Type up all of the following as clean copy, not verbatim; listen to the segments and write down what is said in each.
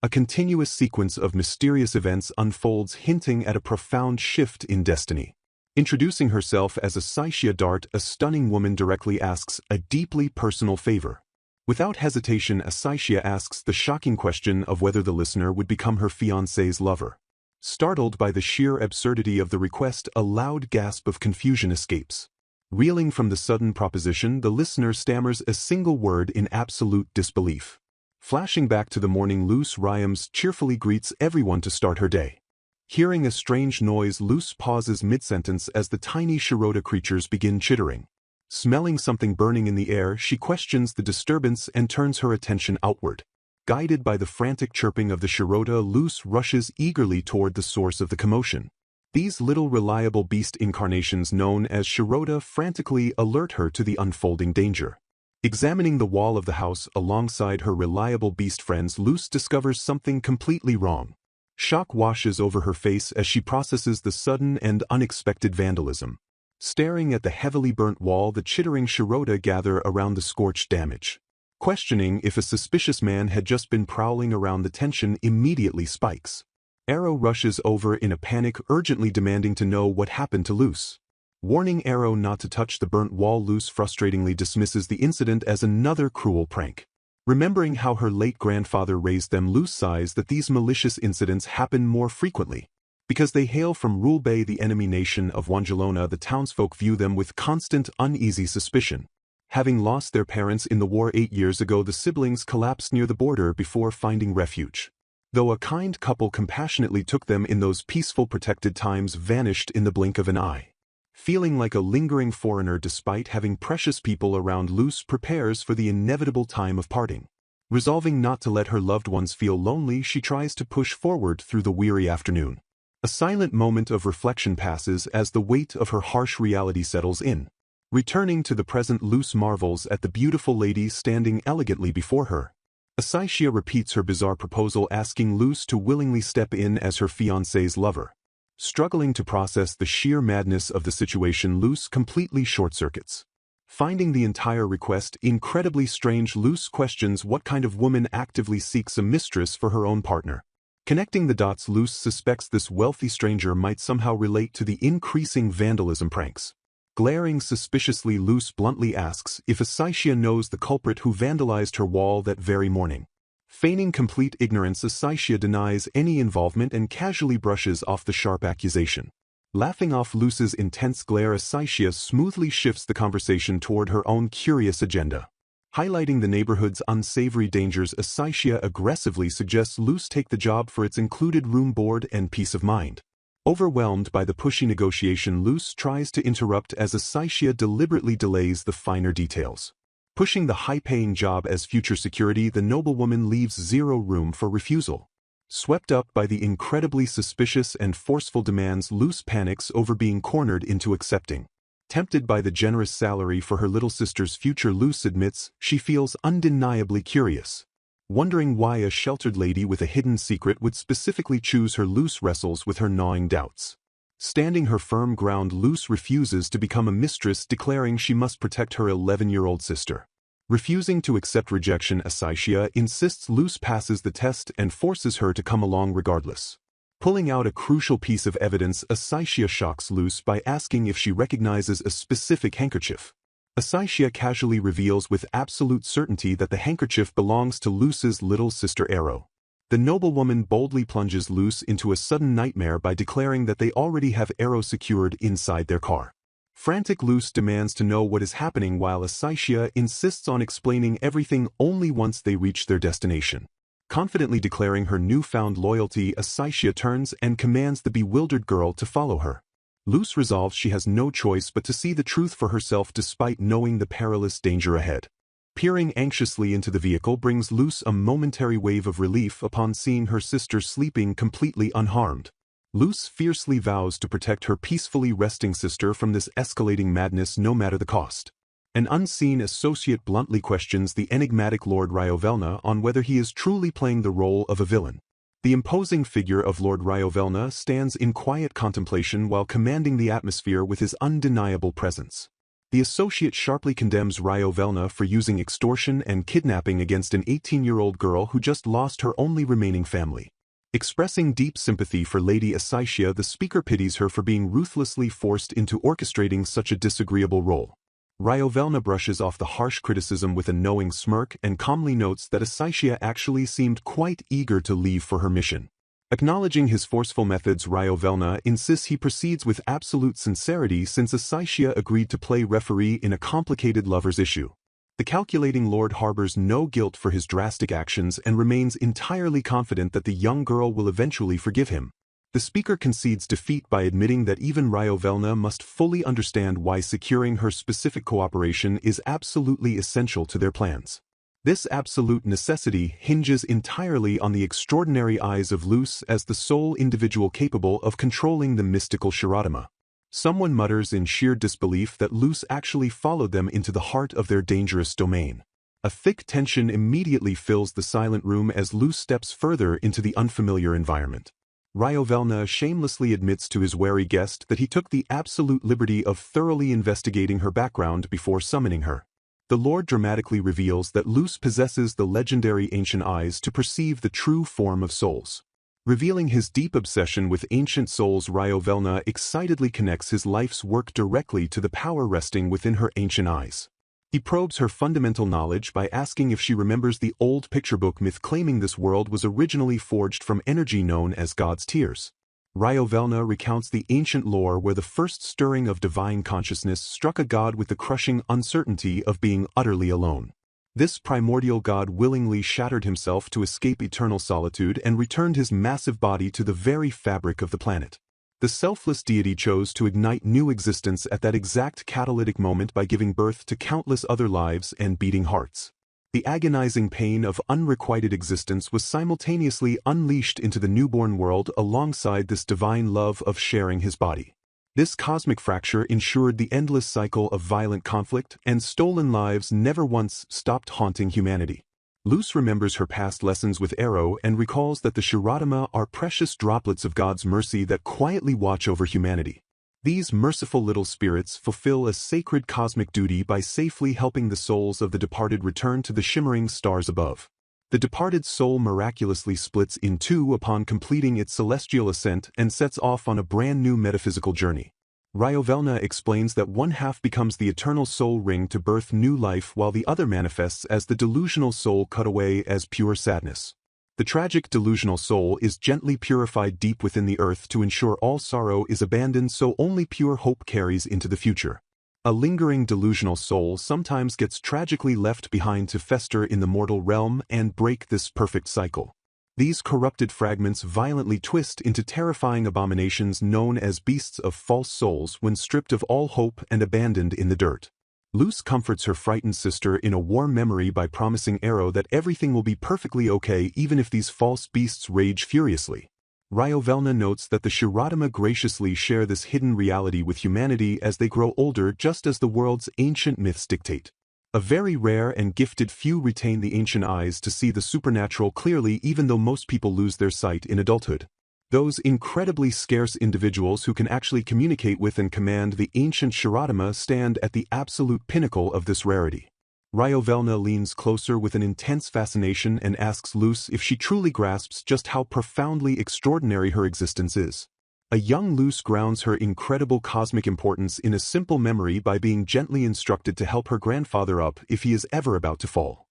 A continuous sequence of mysterious events unfolds, hinting at a profound shift in destiny. Introducing herself as Asaishia Dart, a stunning woman directly asks a deeply personal favor. Without hesitation, Asaishia asks the shocking question of whether the listener would become her fiancé's lover. Startled by the sheer absurdity of the request, a loud gasp of confusion escapes. Reeling from the sudden proposition, the listener stammers a single word in absolute disbelief. Flashing back to the morning, Luce Ryams cheerfully greets everyone to start her day. Hearing a strange noise, Luce pauses mid-sentence as the tiny Shirota creatures begin chittering. Smelling something burning in the air, she questions the disturbance and turns her attention outward. Guided by the frantic chirping of the Shirota, Luce rushes eagerly toward the source of the commotion. These little reliable beast incarnations known as Shirota frantically alert her to the unfolding danger. Examining the wall of the house alongside her reliable beast friends, Luce discovers something completely wrong. Shock washes over her face as she processes the sudden and unexpected vandalism. Staring at the heavily burnt wall, the chittering Shirota gather around the scorched damage. Questioning if a suspicious man had just been prowling around, the tension immediately spikes. Arrow rushes over in a panic, urgently demanding to know what happened to Luce. Warning Arrow not to touch the burnt wall, Luce frustratingly dismisses the incident as another cruel prank. Remembering how her late grandfather raised them, Luce sighs that these malicious incidents happen more frequently. Because they hail from Rule Bay, the enemy nation of Wanjalona, the townsfolk view them with constant, uneasy suspicion. Having lost their parents in the war 8 years ago, the siblings collapsed near the border before finding refuge. Though a kind couple compassionately took them in those peaceful, protected times, vanished in the blink of an eye. Feeling like a lingering foreigner despite having precious people around, Luce prepares for the inevitable time of parting. Resolving not to let her loved ones feel lonely, she tries to push forward through the weary afternoon. A silent moment of reflection passes as the weight of her harsh reality settles in. Returning to the present, Luce marvels at the beautiful lady standing elegantly before her. Asaishia repeats her bizarre proposal, asking Luce to willingly step in as her fiancé's lover. Struggling to process the sheer madness of the situation, Luce completely short-circuits. Finding the entire request incredibly strange, Luce questions what kind of woman actively seeks a mistress for her own partner. Connecting the dots, Luce suspects this wealthy stranger might somehow relate to the increasing vandalism pranks. Glaring suspiciously, Luce bluntly asks if Asaishia knows the culprit who vandalized her wall that very morning. Feigning complete ignorance, Asaishia denies any involvement and casually brushes off the sharp accusation. Laughing off Luce's intense glare, Asaishia smoothly shifts the conversation toward her own curious agenda. Highlighting the neighborhood's unsavory dangers, Asaishia aggressively suggests Luce take the job for its included room board and peace of mind. Overwhelmed by the pushy negotiation, Luce tries to interrupt as Asaishia deliberately delays the finer details. Pushing the high-paying job as future security, the noblewoman leaves zero room for refusal. Swept up by the incredibly suspicious and forceful demands, Luce panics over being cornered into accepting. Tempted by the generous salary for her little sister's future, Luce admits she feels undeniably curious. Wondering why a sheltered lady with a hidden secret would specifically choose her, Luce wrestles with her gnawing doubts. Standing her firm ground, Luce refuses to become a mistress, declaring she must protect her 11-year-old sister. Refusing to accept rejection, Asaishia insists Luce passes the test and forces her to come along regardless. Pulling out a crucial piece of evidence, Asaishia shocks Luce by asking if she recognizes a specific handkerchief. Asaishia casually reveals with absolute certainty that the handkerchief belongs to Luce's little sister Arrow. The noblewoman boldly plunges Luce into a sudden nightmare by declaring that they already have Arrow secured inside their car. Frantic, Luce demands to know what is happening, while Asaishia insists on explaining everything only once they reach their destination. Confidently declaring her newfound loyalty, Asaishia turns and commands the bewildered girl to follow her. Luce resolves she has no choice but to see the truth for herself despite knowing the perilous danger ahead. Peering anxiously into the vehicle brings Luce a momentary wave of relief upon seeing her sister sleeping completely unharmed. Luce fiercely vows to protect her peacefully resting sister from this escalating madness no matter the cost. An unseen associate bluntly questions the enigmatic Lord Ryovelna on whether he is truly playing the role of a villain. The imposing figure of Lord Ryovelna stands in quiet contemplation while commanding the atmosphere with his undeniable presence. The associate sharply condemns Ryovelna for using extortion and kidnapping against an 18-year-old girl who just lost her only remaining family. Expressing deep sympathy for Lady Asytia, the speaker pities her for being ruthlessly forced into orchestrating such a disagreeable role. Ryovelna brushes off the harsh criticism with a knowing smirk and calmly notes that Asytia actually seemed quite eager to leave for her mission. Acknowledging his forceful methods, Ryovelna insists he proceeds with absolute sincerity since Asytia agreed to play referee in a complicated lover's issue. The calculating lord harbors no guilt for his drastic actions and remains entirely confident that the young girl will eventually forgive him. The speaker concedes defeat by admitting that even Ryovelna must fully understand why securing her specific cooperation is absolutely essential to their plans. This absolute necessity hinges entirely on the extraordinary eyes of Luce as the sole individual capable of controlling the mystical Shiratama. Someone mutters in sheer disbelief that Luce actually followed them into the heart of their dangerous domain. A thick tension immediately fills the silent room as Luce steps further into the unfamiliar environment. Ryovelna shamelessly admits to his wary guest that he took the absolute liberty of thoroughly investigating her background before summoning her. The Lord dramatically reveals that Luce possesses the legendary ancient eyes to perceive the true form of souls. Revealing his deep obsession with ancient souls, Ryovelna excitedly connects his life's work directly to the power resting within her ancient eyes. He probes her fundamental knowledge by asking if she remembers the old picture book myth claiming this world was originally forged from energy known as God's tears. Ryovelna recounts the ancient lore where the first stirring of divine consciousness struck a god with the crushing uncertainty of being utterly alone. This primordial god willingly shattered himself to escape eternal solitude and returned his massive body to the very fabric of the planet. The selfless deity chose to ignite new existence at that exact catalytic moment by giving birth to countless other lives and beating hearts. The agonizing pain of unrequited existence was simultaneously unleashed into the newborn world alongside this divine love of sharing his body. This cosmic fracture ensured the endless cycle of violent conflict, and stolen lives never once stopped haunting humanity. Luce remembers her past lessons with Arrow and recalls that the Shiratama are precious droplets of God's mercy that quietly watch over humanity. These merciful little spirits fulfill a sacred cosmic duty by safely helping the souls of the departed return to the shimmering stars above. The departed soul miraculously splits in two upon completing its celestial ascent and sets off on a brand new metaphysical journey. Ryovelna explains that one half becomes the eternal soul ring to birth new life while the other manifests as the delusional soul cut away as pure sadness. The tragic delusional soul is gently purified deep within the earth to ensure all sorrow is abandoned so only pure hope carries into the future. A lingering delusional soul sometimes gets tragically left behind to fester in the mortal realm and break this perfect cycle. These corrupted fragments violently twist into terrifying abominations known as beasts of false souls when stripped of all hope and abandoned in the dirt. Luce comforts her frightened sister in a warm memory by promising Arrow that everything will be perfectly okay even if these false beasts rage furiously. Ryovelna notes that the Shiratama graciously share this hidden reality with humanity as they grow older, just as the world's ancient myths dictate. A very rare and gifted few retain the ancient eyes to see the supernatural clearly, even though most people lose their sight in adulthood. Those incredibly scarce individuals who can actually communicate with and command the ancient Shiratama stand at the absolute pinnacle of this rarity. Ryovelna leans closer with an intense fascination and asks Luce if she truly grasps just how profoundly extraordinary her existence is. A young Luce grounds her incredible cosmic importance in a simple memory by being gently instructed to help her grandfather up if he is ever about to fall.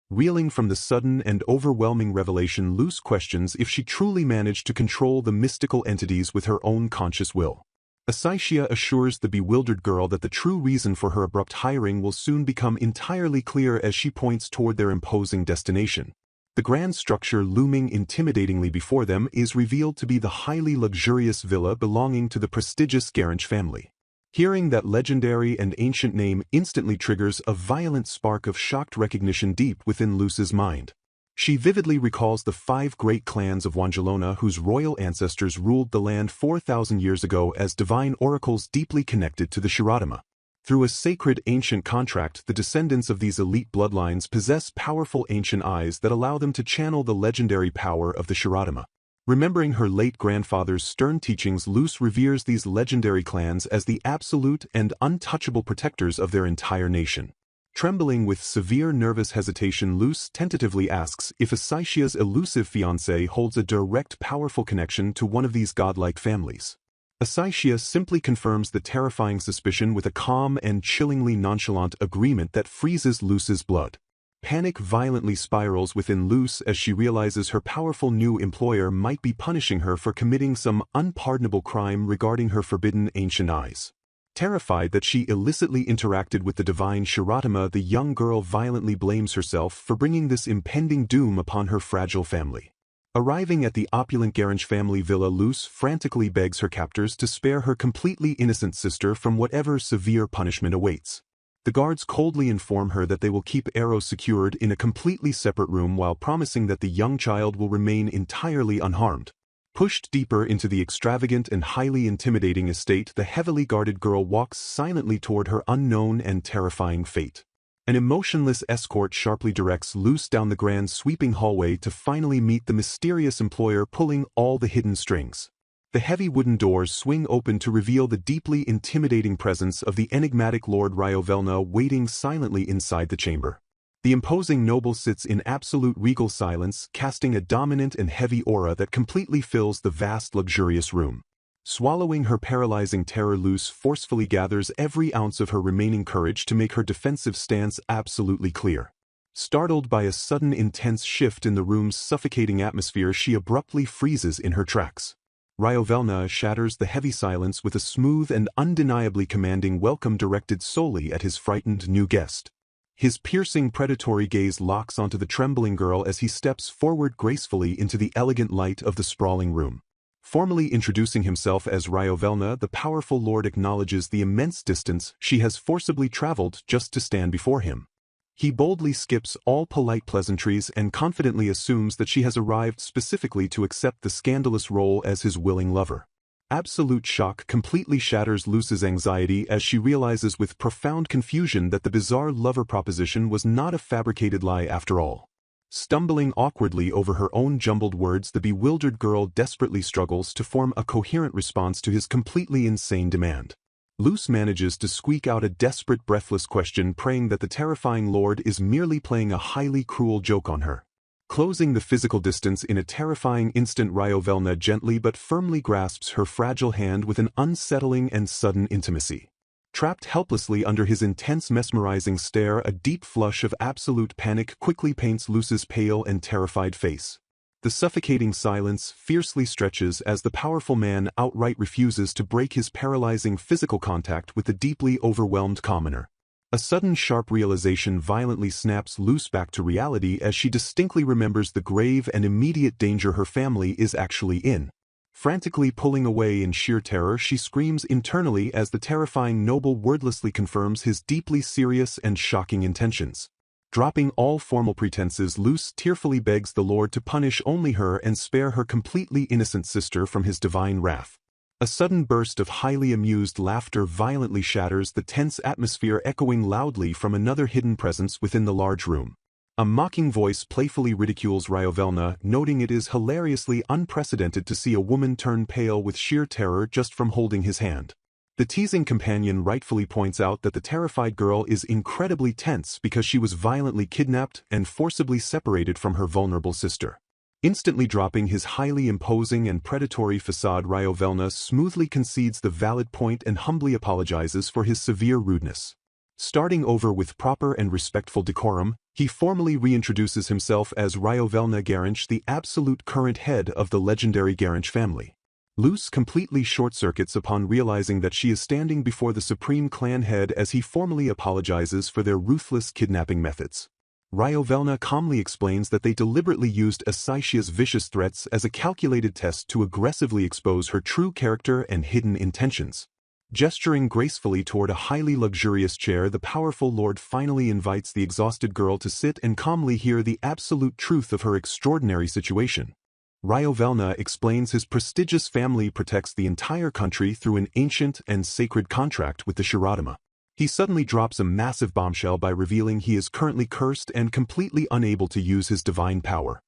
Reeling from the sudden and overwhelming revelation, Luce questions if she truly managed to control the mystical entities with her own conscious will. Asytia assures the bewildered girl that the true reason for her abrupt hiring will soon become entirely clear as she points toward their imposing destination. The grand structure looming intimidatingly before them is revealed to be the highly luxurious villa belonging to the prestigious Garanch family. Hearing that legendary and ancient name instantly triggers a violent spark of shocked recognition deep within Luce's mind. She vividly recalls the 5 great clans of Wangelona whose royal ancestors ruled the land 4,000 years ago as divine oracles deeply connected to the Shiratama. Through a sacred ancient contract, the descendants of these elite bloodlines possess powerful ancient eyes that allow them to channel the legendary power of the Shiratama. Remembering her late grandfather's stern teachings, Luce reveres these legendary clans as the absolute and untouchable protectors of their entire nation. Trembling with severe nervous hesitation, Luce tentatively asks if Asaicia's elusive fiancé holds a direct, powerful connection to one of these godlike families. Asaicia simply confirms the terrifying suspicion with a calm and chillingly nonchalant agreement that freezes Luce's blood. Panic violently spirals within Luce as she realizes her powerful new employer might be punishing her for committing some unpardonable crime regarding her forbidden ancient eyes. Terrified that she illicitly interacted with the divine Shiratima, the young girl violently blames herself for bringing this impending doom upon her fragile family. Arriving at the opulent Garange family villa, Luce frantically begs her captors to spare her completely innocent sister from whatever severe punishment awaits. The guards coldly inform her that they will keep Eros secured in a completely separate room while promising that the young child will remain entirely unharmed. Pushed deeper into the extravagant and highly intimidating estate, the heavily guarded girl walks silently toward her unknown and terrifying fate. An emotionless escort sharply directs Luce down the grand sweeping hallway to finally meet the mysterious employer pulling all the hidden strings. The heavy wooden doors swing open to reveal the deeply intimidating presence of the enigmatic Lord Ryovelna waiting silently inside the chamber. The imposing noble sits in absolute regal silence, casting a dominant and heavy aura that completely fills the vast luxurious room. Swallowing her paralyzing terror, Luce forcefully gathers every ounce of her remaining courage to make her defensive stance absolutely clear. Startled by a sudden intense shift in the room's suffocating atmosphere, she abruptly freezes in her tracks. Ryovelna shatters the heavy silence with a smooth and undeniably commanding welcome directed solely at his frightened new guest. His piercing predatory gaze locks onto the trembling girl as he steps forward gracefully into the elegant light of the sprawling room. Formally introducing himself as Ryovelna, the powerful lord acknowledges the immense distance she has forcibly traveled just to stand before him. He boldly skips all polite pleasantries and confidently assumes that she has arrived specifically to accept the scandalous role as his willing lover. Absolute shock completely shatters Luce's anxiety as she realizes with profound confusion that the bizarre lover proposition was not a fabricated lie after all. Stumbling awkwardly over her own jumbled words, the bewildered girl desperately struggles to form a coherent response to his completely insane demand. Luce manages to squeak out a desperate, breathless question, praying that the terrifying lord is merely playing a highly cruel joke on her. Closing the physical distance in a terrifying instant, Ryovelna gently but firmly grasps her fragile hand with an unsettling and sudden intimacy. Trapped helplessly under his intense, mesmerizing stare, a deep flush of absolute panic quickly paints Luce's pale and terrified face. The suffocating silence fiercely stretches as the powerful man outright refuses to break his paralyzing physical contact with the deeply overwhelmed commoner. A sudden sharp realization violently snaps Luce back to reality as she distinctly remembers the grave and immediate danger her family is actually in. Frantically pulling away in sheer terror, she screams internally as the terrifying noble wordlessly confirms his deeply serious and shocking intentions. Dropping all formal pretenses, Luce tearfully begs the Lord to punish only her and spare her completely innocent sister from his divine wrath. A sudden burst of highly amused laughter violently shatters the tense atmosphere, echoing loudly from another hidden presence within the large room. A mocking voice playfully ridicules Ryovelna, noting it is hilariously unprecedented to see a woman turn pale with sheer terror just from holding his hand. The teasing companion rightfully points out that the terrified girl is incredibly tense because she was violently kidnapped and forcibly separated from her vulnerable sister. Instantly dropping his highly imposing and predatory facade, Ryovelna smoothly concedes the valid point and humbly apologizes for his severe rudeness. Starting over with proper and respectful decorum, he formally reintroduces himself as Ryovelna Garange, the absolute current head of the legendary Garange family. Luce completely short-circuits upon realizing that she is standing before the supreme clan head as he formally apologizes for their ruthless kidnapping methods. Ryovelna calmly explains that they deliberately used Asaicia's vicious threats as a calculated test to aggressively expose her true character and hidden intentions. Gesturing gracefully toward a highly luxurious chair, the powerful lord finally invites the exhausted girl to sit and calmly hear the absolute truth of her extraordinary situation. Ryovelna explains his prestigious family protects the entire country through an ancient and sacred contract with the Shiratima. He suddenly drops a massive bombshell by revealing he is currently cursed and completely unable to use his divine power.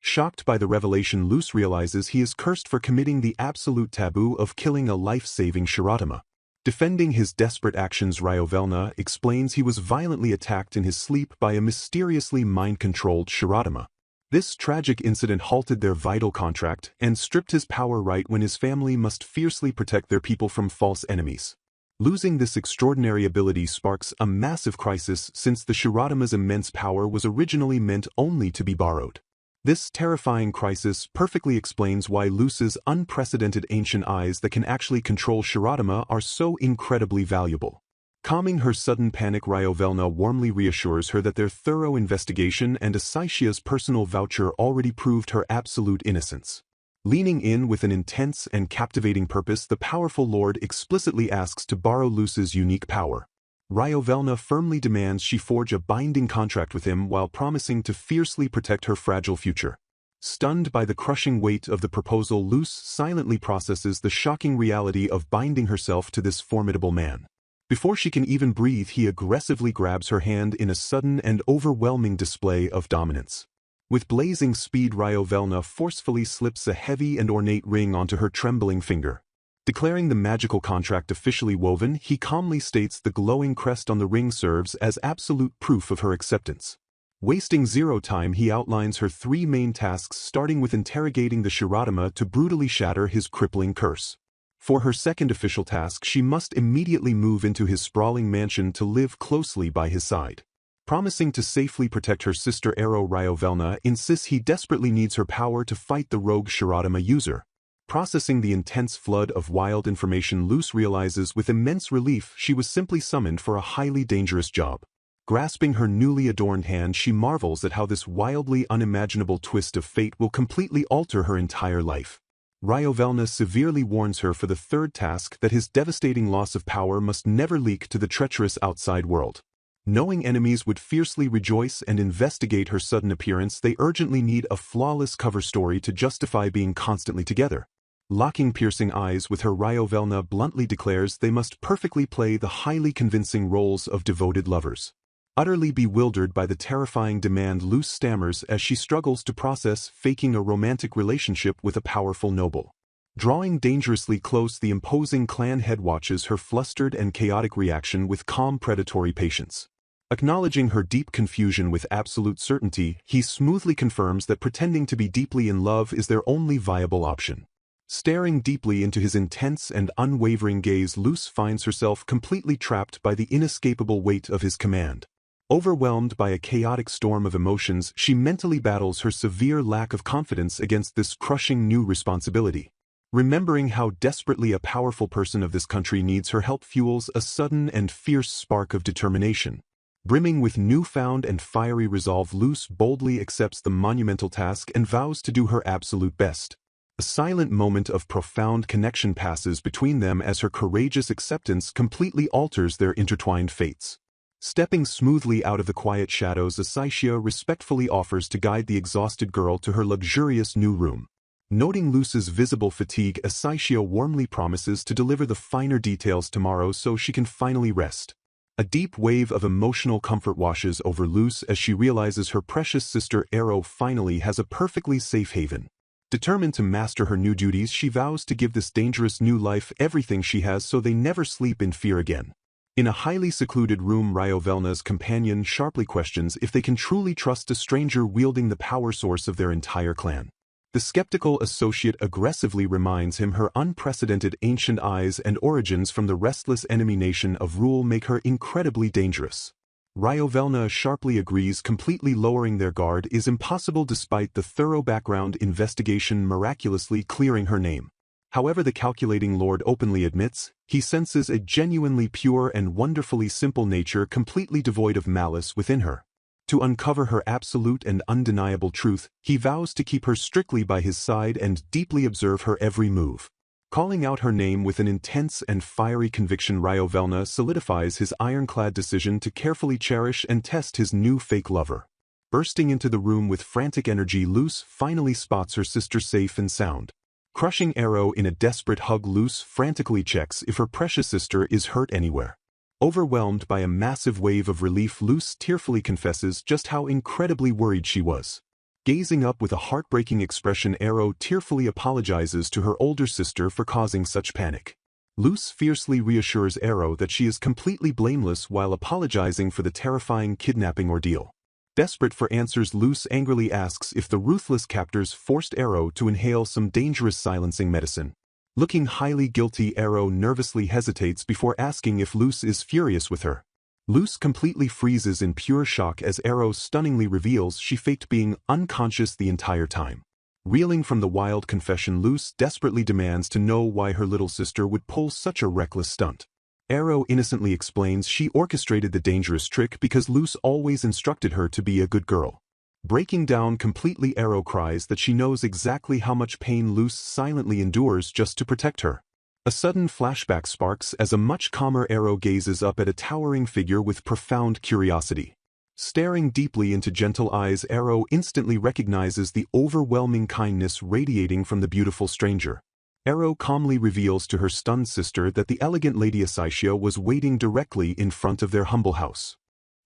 Shocked by the revelation, Luz realizes he is cursed for committing the absolute taboo of killing a life-saving Shiratama. Defending his desperate actions, Ryovelna explains he was violently attacked in his sleep by a mysteriously mind-controlled Shiratama. This tragic incident halted their vital contract and stripped his power right when his family must fiercely protect their people from false enemies. Losing this extraordinary ability sparks a massive crisis since the Shiratama's immense power was originally meant only to be borrowed. This terrifying crisis perfectly explains why Luz's unprecedented ancient eyes that can actually control Shiratama are so incredibly valuable. Calming her sudden panic, Ryovelna warmly reassures her that their thorough investigation and Asaishia's personal voucher already proved her absolute innocence. Leaning in with an intense and captivating purpose, the powerful lord explicitly asks to borrow Luz's unique power. Ryovelna firmly demands she forge a binding contract with him while promising to fiercely protect her fragile future. Stunned by the crushing weight of the proposal, Luz silently processes the shocking reality of binding herself to this formidable man. Before she can even breathe, he aggressively grabs her hand in a sudden and overwhelming display of dominance. With blazing speed, Ryovelna forcefully slips a heavy and ornate ring onto her trembling finger. Declaring the magical contract officially woven, he calmly states the glowing crest on the ring serves as absolute proof of her acceptance. Wasting zero time, he outlines her three main tasks, starting with interrogating the Shiratama to brutally shatter his crippling curse. For her second official task, she must immediately move into his sprawling mansion to live closely by his side. Promising to safely protect her sister Ero, Ryovelna insists he desperately needs her power to fight the rogue Shiratama user. Processing the intense flood of wild information, Luz realizes with immense relief she was simply summoned for a highly dangerous job. Grasping her newly adorned hand, she marvels at how this wildly unimaginable twist of fate will completely alter her entire life. Ryovelna severely warns her for the third task that his devastating loss of power must never leak to the treacherous outside world. Knowing enemies would fiercely rejoice and investigate her sudden appearance, they urgently need a flawless cover story to justify being constantly together. Locking piercing eyes with her, Ryovelna bluntly declares they must perfectly play the highly convincing roles of devoted lovers. Utterly bewildered by the terrifying demand, Luz stammers as she struggles to process faking a romantic relationship with a powerful noble. Drawing dangerously close, the imposing clan head watches her flustered and chaotic reaction with calm predatory patience. Acknowledging her deep confusion with absolute certainty, he smoothly confirms that pretending to be deeply in love is their only viable option. Staring deeply into his intense and unwavering gaze, Luz finds herself completely trapped by the inescapable weight of his command. Overwhelmed by a chaotic storm of emotions, she mentally battles her severe lack of confidence against this crushing new responsibility. Remembering how desperately a powerful person of this country needs her help fuels a sudden and fierce spark of determination. Brimming with newfound and fiery resolve, Luz boldly accepts the monumental task and vows to do her absolute best. A silent moment of profound connection passes between them as her courageous acceptance completely alters their intertwined fates. Stepping smoothly out of the quiet shadows, Asaishia respectfully offers to guide the exhausted girl to her luxurious new room. Noting Luz's visible fatigue, Asaishia warmly promises to deliver the finer details tomorrow so she can finally rest. A deep wave of emotional comfort washes over Luz as she realizes her precious sister Ero finally has a perfectly safe haven. Determined to master her new duties, she vows to give this dangerous new life everything she has so they never sleep in fear again. In a highly secluded room, Ryovelna's companion sharply questions if they can truly trust a stranger wielding the power source of their entire clan. The skeptical associate aggressively reminds him her unprecedented ancient eyes and origins from the restless enemy nation of Rule make her incredibly dangerous. Ryovelna sharply agrees, completely lowering their guard is impossible despite the thorough background investigation miraculously clearing her name. However, the calculating lord openly admits he senses a genuinely pure and wonderfully simple nature completely devoid of malice within her. To uncover her absolute and undeniable truth, he vows to keep her strictly by his side and deeply observe her every move. Calling out her name with an intense and fiery conviction, Ryovelna solidifies his ironclad decision to carefully cherish and test his new fake lover. Bursting into the room with frantic energy, Luz finally spots her sister safe and sound. Crushing Ero in a desperate hug, Luz frantically checks if her precious sister is hurt anywhere. Overwhelmed by a massive wave of relief, Luz tearfully confesses just how incredibly worried she was. Gazing up with a heartbreaking expression, Arrow tearfully apologizes to her older sister for causing such panic. Luz fiercely reassures Arrow that she is completely blameless while apologizing for the terrifying kidnapping ordeal. Desperate for answers, Luz angrily asks if the ruthless captors forced Arrow to inhale some dangerous silencing medicine. Looking highly guilty, Arrow nervously hesitates before asking if Luz is furious with her. Luz completely freezes in pure shock as Arrow stunningly reveals she faked being unconscious the entire time. Reeling from the wild confession, Luz desperately demands to know why her little sister would pull such a reckless stunt. Arrow innocently explains she orchestrated the dangerous trick because Luz always instructed her to be a good girl. Breaking down completely, Arrow cries that she knows exactly how much pain Luz silently endures just to protect her. A sudden flashback sparks as a much calmer Arrow gazes up at a towering figure with profound curiosity. Staring deeply into gentle eyes, Arrow instantly recognizes the overwhelming kindness radiating from the beautiful stranger. Arrow calmly reveals to her stunned sister that the elegant Lady Asaishia was waiting directly in front of their humble house.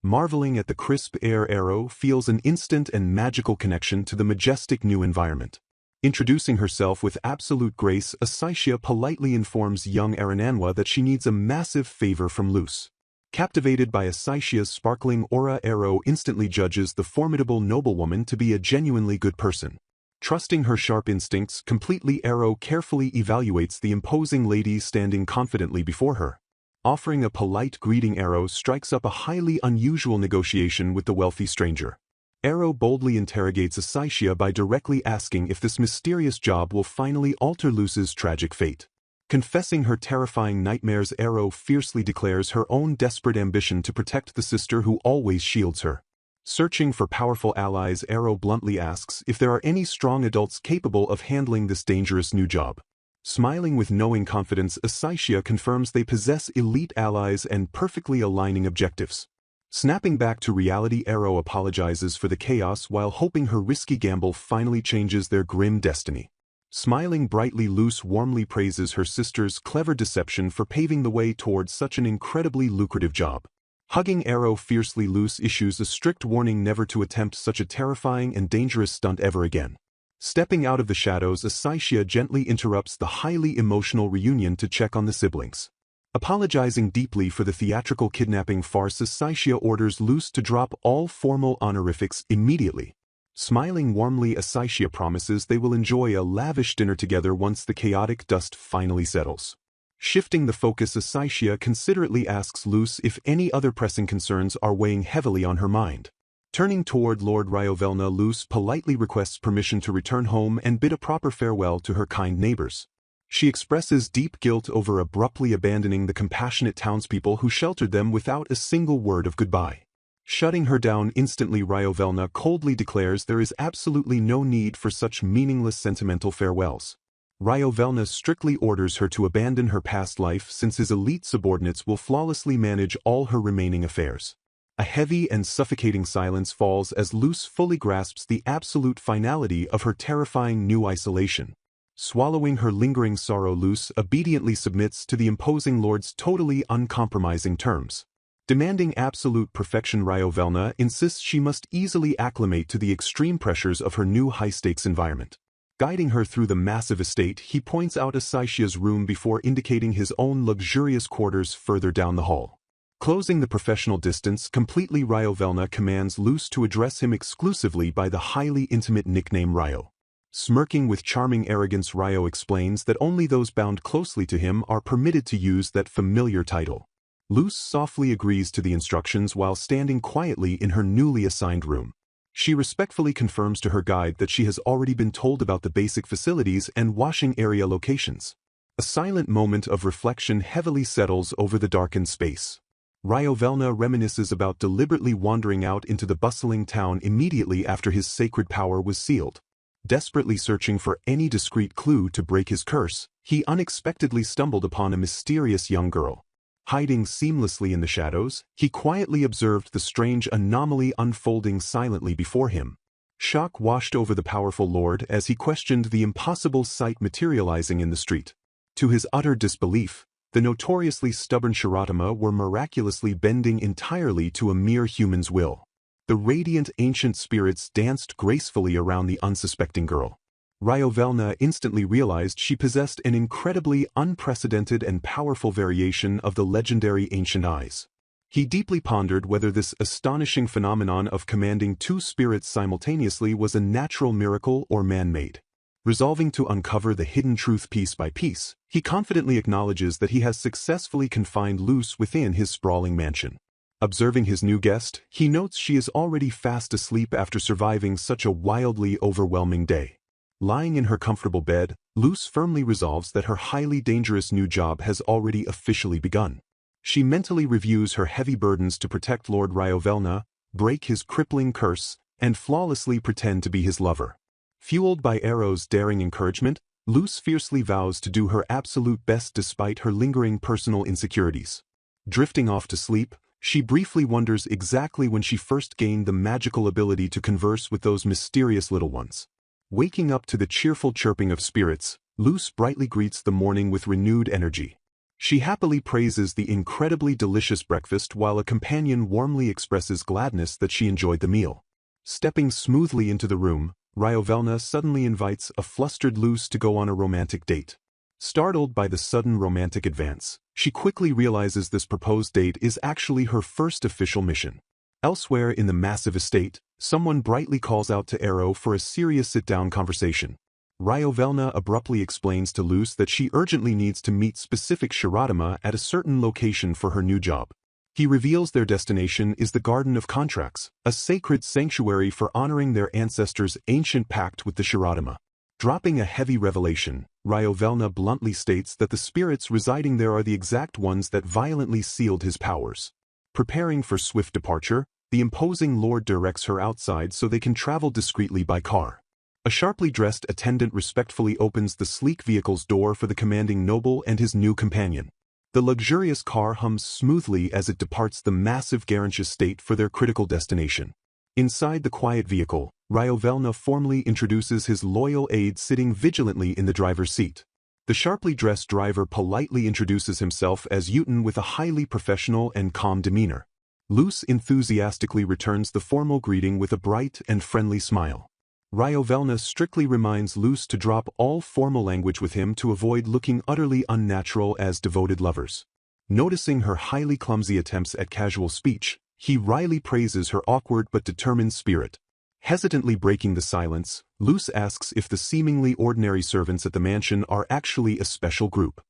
Marveling at the crisp air, Arrow feels an instant and magical connection to the majestic new environment. Introducing herself with absolute grace, Asaishia politely informs young Arananwa that she needs a massive favor from Luz. Captivated by Asaishia's sparkling aura, Arrow instantly judges the formidable noblewoman to be a genuinely good person. Trusting her sharp instincts completely, Arrow carefully evaluates the imposing lady standing confidently before her. Offering a polite greeting, Arrow strikes up a highly unusual negotiation with the wealthy stranger. Arrow boldly interrogates Asaishia by directly asking if this mysterious job will finally alter Luz's tragic fate. Confessing her terrifying nightmares, Arrow fiercely declares her own desperate ambition to protect the sister who always shields her. Searching for powerful allies, Arrow bluntly asks if there are any strong adults capable of handling this dangerous new job. Smiling with knowing confidence, Asaishia confirms they possess elite allies and perfectly aligning objectives. Snapping back to reality, Arrow apologizes for the chaos while hoping her risky gamble finally changes their grim destiny. Smiling brightly, Luz warmly praises her sister's clever deception for paving the way towards such an incredibly lucrative job. Hugging Arrow fiercely, Luz issues a strict warning never to attempt such a terrifying and dangerous stunt ever again. Stepping out of the shadows, Asaishia gently interrupts the highly emotional reunion to check on the siblings. Apologizing deeply for the theatrical kidnapping farce, Asaishia orders Luz to drop all formal honorifics immediately. Smiling warmly, Asaishia promises they will enjoy a lavish dinner together once the chaotic dust finally settles. Shifting the focus, Asaishia considerately asks Luz if any other pressing concerns are weighing heavily on her mind. Turning toward Lord Ryovelna, Luz politely requests permission to return home and bid a proper farewell to her kind neighbors. She expresses deep guilt over abruptly abandoning the compassionate townspeople who sheltered them without a single word of goodbye. Shutting her down instantly, Ryovelna coldly declares there is absolutely no need for such meaningless sentimental farewells. Ryovelna strictly orders her to abandon her past life since his elite subordinates will flawlessly manage all her remaining affairs. A heavy and suffocating silence falls as Luz fully grasps the absolute finality of her terrifying new isolation. Swallowing her lingering sorrow, Luz obediently submits to the imposing lord's totally uncompromising terms. Demanding absolute perfection, Ryovelna insists she must easily acclimate to the extreme pressures of her new high-stakes environment. Guiding her through the massive estate, he points out Asaishia's room before indicating his own luxurious quarters further down the hall. Closing the professional distance completely, Ryovelna commands Luz to address him exclusively by the highly intimate nickname Ryo. Smirking with charming arrogance, Ryo explains that only those bound closely to him are permitted to use that familiar title. Luz softly agrees to the instructions while standing quietly in her newly assigned room. She respectfully confirms to her guide that she has already been told about the basic facilities and washing area locations. A silent moment of reflection heavily settles over the darkened space. Ryovelna reminisces about deliberately wandering out into the bustling town immediately after his sacred power was sealed. Desperately searching for any discreet clue to break his curse, he unexpectedly stumbled upon a mysterious young girl. Hiding seamlessly in the shadows, he quietly observed the strange anomaly unfolding silently before him. Shock washed over the powerful lord as he questioned the impossible sight materializing in the street. To his utter disbelief, the notoriously stubborn Shiratama were miraculously bending entirely to a mere human's will. the radiant ancient spirits danced gracefully around the unsuspecting girl. Ryovelna instantly realized she possessed an incredibly unprecedented and powerful variation of the legendary ancient eyes. He deeply pondered whether this astonishing phenomenon of commanding two spirits simultaneously was a natural miracle or man-made. Resolving to uncover the hidden truth piece by piece, he confidently acknowledges that he has successfully confined Luce within his sprawling mansion. Observing his new guest, he notes she is already fast asleep after surviving such a wildly overwhelming day. Lying in her comfortable bed, Luce firmly resolves that her highly dangerous new job has already officially begun. She mentally reviews her heavy burdens to protect Lord Ryovelna, break his crippling curse, and flawlessly pretend to be his lover. Fueled by Arrow's daring encouragement, Luce fiercely vows to do her absolute best despite her lingering personal insecurities. Drifting off to sleep, she briefly wonders exactly when she first gained the magical ability to converse with those mysterious little ones. Waking up to the cheerful chirping of spirits, Luce brightly greets the morning with renewed energy. She happily praises the incredibly delicious breakfast while a companion warmly expresses gladness that she enjoyed the meal. Stepping smoothly into the room, Ryovelna suddenly invites a flustered Luce to go on a romantic date. Startled by the sudden romantic advance, she quickly realizes this proposed date is actually her first official mission. Elsewhere in the massive estate, someone brightly calls out to Arrow for a serious sit-down conversation. Ryovelna abruptly explains to Luce that she urgently needs to meet specific Shiradama at a certain location for her new job. He reveals their destination is the Garden of Contracts, a sacred sanctuary for honoring their ancestors' ancient pact with the Shiradama. Dropping a heavy revelation, Ryovelna bluntly states that the spirits residing there are the exact ones that violently sealed his powers. Preparing for swift departure, the imposing lord directs her outside so they can travel discreetly by car. A sharply dressed attendant respectfully opens the sleek vehicle's door for the commanding noble and his new companion. The luxurious car hums smoothly as it departs the massive Garantius estate for their critical destination. Inside the quiet vehicle, Ryovelna formally introduces his loyal aide sitting vigilantly in the driver's seat. The sharply dressed driver politely introduces himself as Uton with a highly professional and calm demeanor. Luce enthusiastically returns the formal greeting with a bright and friendly smile. Ryovelna strictly reminds Luce to drop all formal language with him to avoid looking utterly unnatural as devoted lovers. Noticing her highly clumsy attempts at casual speech, he wryly praises her awkward but determined spirit. Hesitantly breaking the silence, Luce asks if the seemingly ordinary servants at the mansion are actually a special group.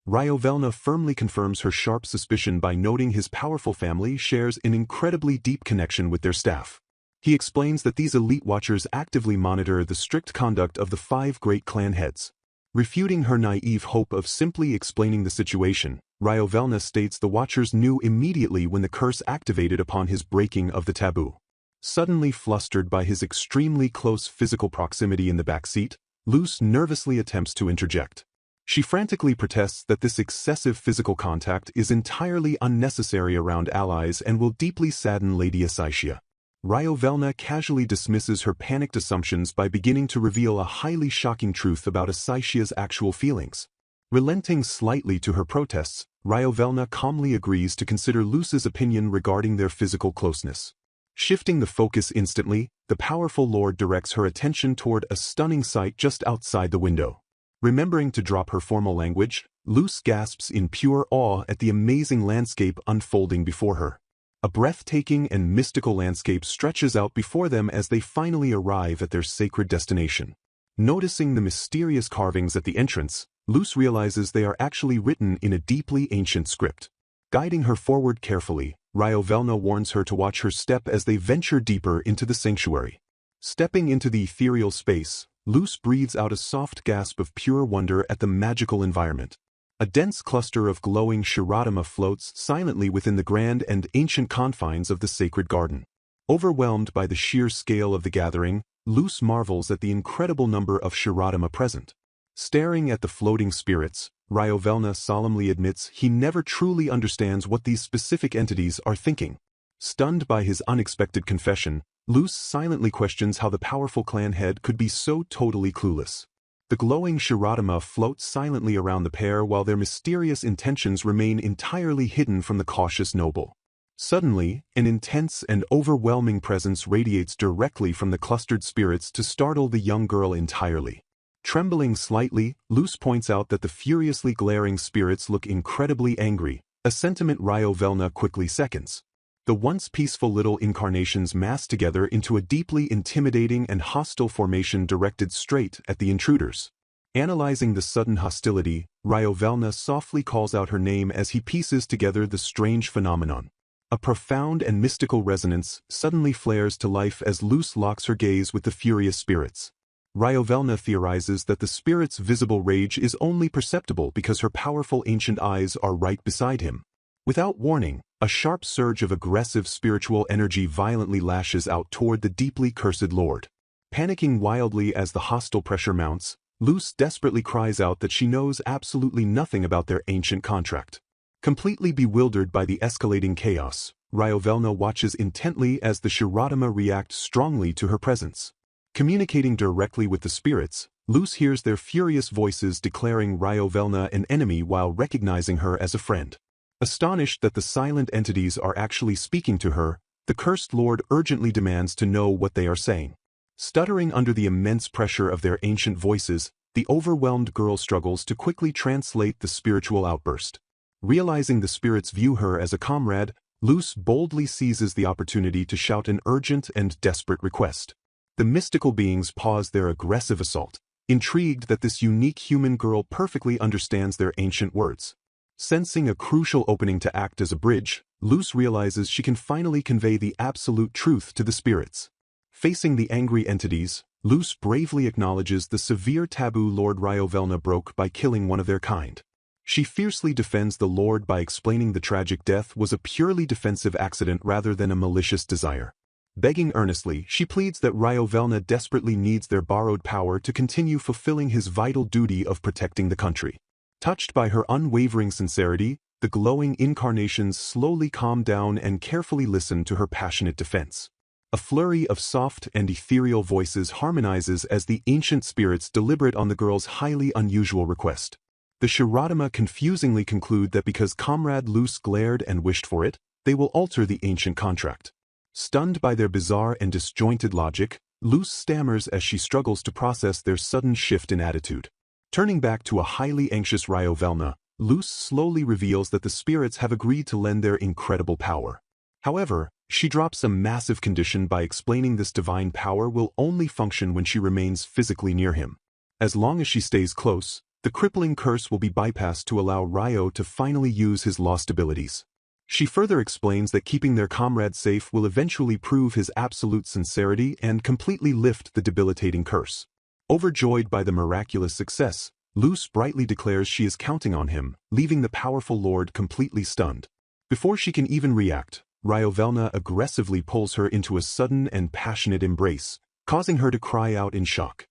Ryovelna firmly confirms her sharp suspicion by noting his powerful family shares an incredibly deep connection with their staff. He explains that these elite watchers actively monitor the strict conduct of the 5 great clan heads. Refuting her naive hope of simply explaining the situation, Ryovelna states the watchers knew immediately when the curse activated upon his breaking of the taboo. Suddenly flustered by his extremely close physical proximity in the back seat, Luce nervously attempts to interject. She frantically protests that this excessive physical contact is entirely unnecessary around allies and will deeply sadden Lady Asaishia. Ryovelna casually dismisses her panicked assumptions by beginning to reveal a highly shocking truth about Asaishia's actual feelings. Relenting slightly to her protests, Ryovelna calmly agrees to consider Luce's opinion regarding their physical closeness. Shifting the focus instantly, the powerful lord directs her attention toward a stunning sight just outside the window. Remembering to drop her formal language, Luce gasps in pure awe at the amazing landscape unfolding before her. A breathtaking and mystical landscape stretches out before them as they finally arrive at their sacred destination. Noticing the mysterious carvings at the entrance, Luce realizes they are actually written in a deeply ancient script. Guiding her forward carefully, Ryovelna warns her to watch her step as they venture deeper into the sanctuary. Stepping into the ethereal space, Luce breathes out a soft gasp of pure wonder at the magical environment. A dense cluster of glowing Shiradama floats silently within the grand and ancient confines of the sacred garden. Overwhelmed by the sheer scale of the gathering, Luce marvels at the incredible number of Shiradama present. Staring at the floating spirits, Ryovelna solemnly admits he never truly understands what these specific entities are thinking. Stunned by his unexpected confession, Luce silently questions how the powerful clan head could be so totally clueless. The glowing Shiradama float silently around the pair while their mysterious intentions remain entirely hidden from the cautious noble. Suddenly, an intense and overwhelming presence radiates directly from the clustered spirits to startle the young girl entirely. Trembling slightly, Luce points out that the furiously glaring spirits look incredibly angry, a sentiment Ryovelna quickly seconds. The once peaceful little incarnations mass together into a deeply intimidating and hostile formation directed straight at the intruders. Analyzing the sudden hostility, Ryovelna softly calls out her name as he pieces together the strange phenomenon. A profound and mystical resonance suddenly flares to life as Luce locks her gaze with the furious spirits. Ryovelna theorizes that the spirit's visible rage is only perceptible because her powerful ancient eyes are right beside him. Without warning, a sharp surge of aggressive spiritual energy violently lashes out toward the deeply cursed lord. Panicking wildly as the hostile pressure mounts, Luce desperately cries out that she knows absolutely nothing about their ancient contract. Completely bewildered by the escalating chaos, Ryovelna watches intently as the Shiratama react strongly to her presence. Communicating directly with the spirits, Luce hears their furious voices declaring Ryovelna an enemy while recognizing her as a friend. Astonished that the silent entities are actually speaking to her, the cursed lord urgently demands to know what they are saying. Stuttering under the immense pressure of their ancient voices, the overwhelmed girl struggles to quickly translate the spiritual outburst. Realizing the spirits view her as a comrade, Luce boldly seizes the opportunity to shout an urgent and desperate request. The mystical beings pause their aggressive assault, intrigued that this unique human girl perfectly understands their ancient words. Sensing a crucial opening to act as a bridge, Luce realizes she can finally convey the absolute truth to the spirits. Facing the angry entities, Luce bravely acknowledges the severe taboo Lord Ryovelna broke by killing one of their kind. She fiercely defends the Lord by explaining the tragic death was a purely defensive accident rather than a malicious desire. Begging earnestly, she pleads that Ryovelna desperately needs their borrowed power to continue fulfilling his vital duty of protecting the country. Touched by her unwavering sincerity, the glowing incarnations slowly calm down and carefully listen to her passionate defense. A flurry of soft and ethereal voices harmonizes as the ancient spirits deliberate on the girl's highly unusual request. The Shiratama confusingly conclude that because Comrade Luce glared and wished for it, they will alter the ancient contract. Stunned by their bizarre and disjointed logic, Luce stammers as she struggles to process their sudden shift in attitude. Turning back to a highly anxious Ryovelna, Luce slowly reveals that the spirits have agreed to lend their incredible power. However, she drops a massive condition by explaining this divine power will only function when she remains physically near him. As long as she stays close, the crippling curse will be bypassed to allow Ryo to finally use his lost abilities. She further explains that keeping their comrade safe will eventually prove his absolute sincerity and completely lift the debilitating curse. Overjoyed by the miraculous success, Luce brightly declares she is counting on him, leaving the powerful lord completely stunned. Before she can even react, Ryovelna aggressively pulls her into a sudden and passionate embrace, causing her to cry out in shock.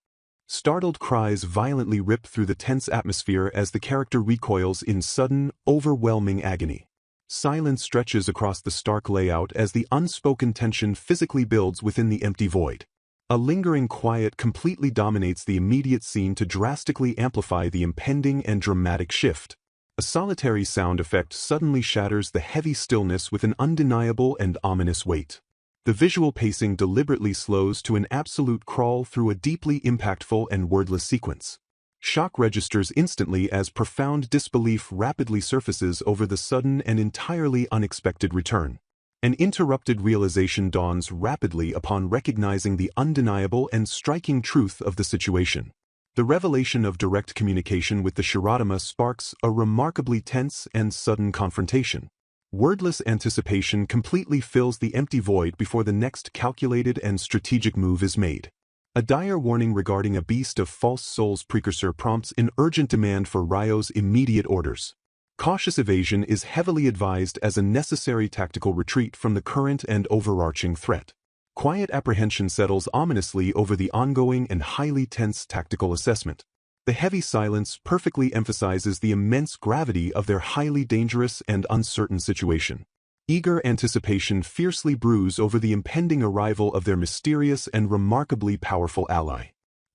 Startled cries violently rip through the tense atmosphere as the character recoils in sudden, overwhelming agony. Silence stretches across the stark layout as the unspoken tension physically builds within the empty void. A lingering quiet completely dominates the immediate scene to drastically amplify the impending and dramatic shift. A solitary sound effect suddenly shatters the heavy stillness with an undeniable and ominous weight. The visual pacing deliberately slows to an absolute crawl through a deeply impactful and wordless sequence. Shock registers instantly as profound disbelief rapidly surfaces over the sudden and entirely unexpected return. An interrupted realization dawns rapidly upon recognizing the undeniable and striking truth of the situation. The revelation of direct communication with the Shiratama sparks a remarkably tense and sudden confrontation. Wordless anticipation completely fills the empty void before the next calculated and strategic move is made. A dire warning regarding a beast of false soul's precursor prompts an urgent demand for Ryo's immediate orders. Cautious evasion is heavily advised as a necessary tactical retreat from the current and overarching threat. Quiet apprehension settles ominously over the ongoing and highly tense tactical assessment. The heavy silence perfectly emphasizes the immense gravity of their highly dangerous and uncertain situation. Eager anticipation fiercely brews over the impending arrival of their mysterious and remarkably powerful ally.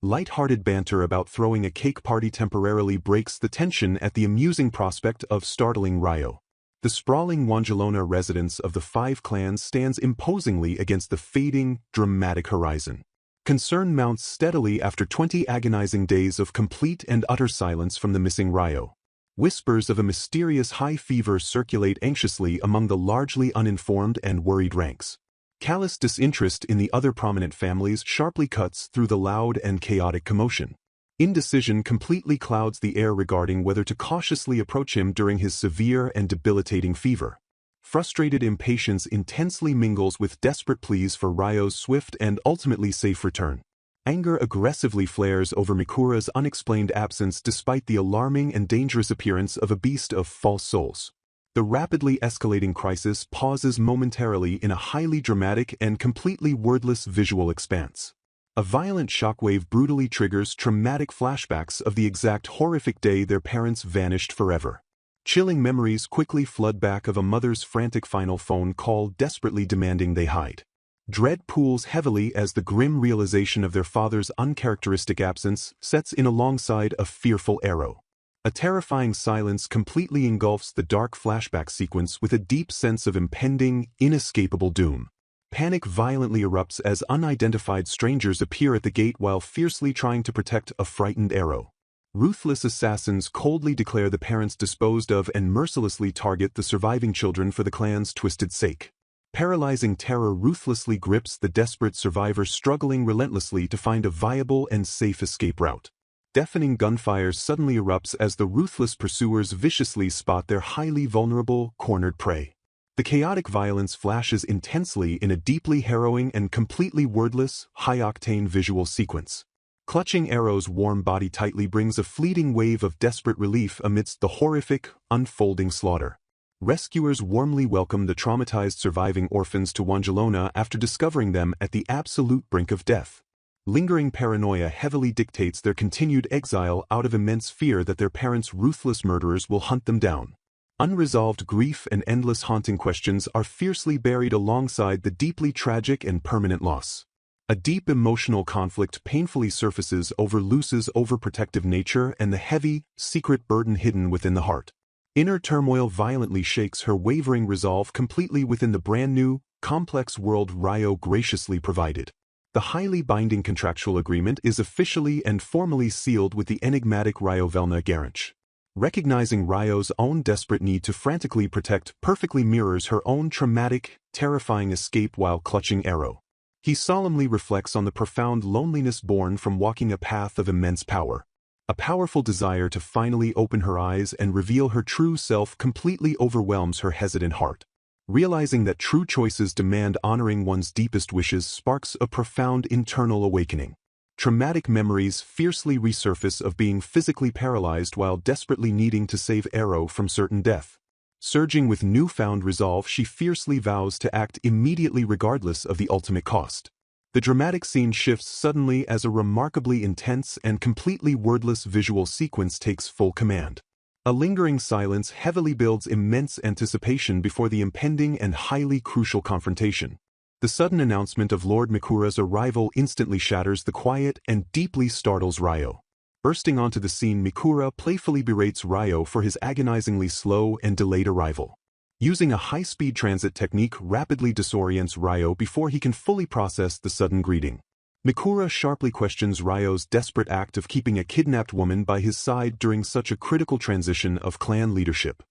Light-hearted banter about throwing a cake party temporarily breaks the tension at the amusing prospect of startling Ryo. The sprawling Wanjalona residence of the Five Clans stands imposingly against the fading, dramatic horizon. Concern mounts steadily after 20 agonizing days of complete and utter silence from the missing Ryo. Whispers of a mysterious high fever circulate anxiously among the largely uninformed and worried ranks. Callous disinterest in the other prominent families sharply cuts through the loud and chaotic commotion. Indecision completely clouds the air regarding whether to cautiously approach him during his severe and debilitating fever. Frustrated impatience intensely mingles with desperate pleas for Ryo's swift and ultimately safe return. Anger aggressively flares over Mikura's unexplained absence despite the alarming and dangerous appearance of a beast of false souls. The rapidly escalating crisis pauses momentarily in a highly dramatic and completely wordless visual expanse. A violent shockwave brutally triggers traumatic flashbacks of the exact horrific day their parents vanished forever. Chilling memories quickly flood back of a mother's frantic final phone call desperately demanding they hide. Dread pools heavily as the grim realization of their father's uncharacteristic absence sets in alongside a fearful arrow. A terrifying silence completely engulfs the dark flashback sequence with a deep sense of impending, inescapable doom. Panic violently erupts as unidentified strangers appear at the gate while fiercely trying to protect a frightened arrow. Ruthless assassins coldly declare the parents disposed of and mercilessly target the surviving children for the clan's twisted sake. Paralyzing terror ruthlessly grips the desperate survivor struggling relentlessly to find a viable and safe escape route. Deafening gunfire suddenly erupts as the ruthless pursuers viciously spot their highly vulnerable, cornered prey. The chaotic violence flashes intensely in a deeply harrowing and completely wordless, high-octane visual sequence. Clutching Arrow's warm body tightly brings a fleeting wave of desperate relief amidst the horrific, unfolding slaughter. Rescuers warmly welcome the traumatized surviving orphans to Wanjalona after discovering them at the absolute brink of death. Lingering paranoia heavily dictates their continued exile out of immense fear that their parents' ruthless murderers will hunt them down. Unresolved grief and endless haunting questions are fiercely buried alongside the deeply tragic and permanent loss. A deep emotional conflict painfully surfaces over Luce's overprotective nature and the heavy, secret burden hidden within the heart. Inner turmoil violently shakes her wavering resolve completely within the brand-new, complex world Ryo graciously provided. The highly binding contractual agreement is officially and formally sealed with the enigmatic Ryovelna Garanch. Recognizing Ryo's own desperate need to frantically protect perfectly mirrors her own traumatic, terrifying escape while clutching Arrow. He solemnly reflects on the profound loneliness born from walking a path of immense power. A powerful desire to finally open her eyes and reveal her true self completely overwhelms her hesitant heart. Realizing that true choices demand honoring one's deepest wishes sparks a profound internal awakening. Traumatic memories fiercely resurface of being physically paralyzed while desperately needing to save Arrow from certain death. Surging with newfound resolve, she fiercely vows to act immediately regardless of the ultimate cost. The dramatic scene shifts suddenly as a remarkably intense and completely wordless visual sequence takes full command. A lingering silence heavily builds immense anticipation before the impending and highly crucial confrontation. The sudden announcement of Lord Mikura's arrival instantly shatters the quiet and deeply startles Ryo. Bursting onto the scene, Mikura playfully berates Ryo for his agonizingly slow and delayed arrival. Using a high-speed transit technique rapidly disorients Ryo before he can fully process the sudden greeting. Mikura sharply questions Ryo's desperate act of keeping a kidnapped woman by his side during such a critical transition of clan leadership.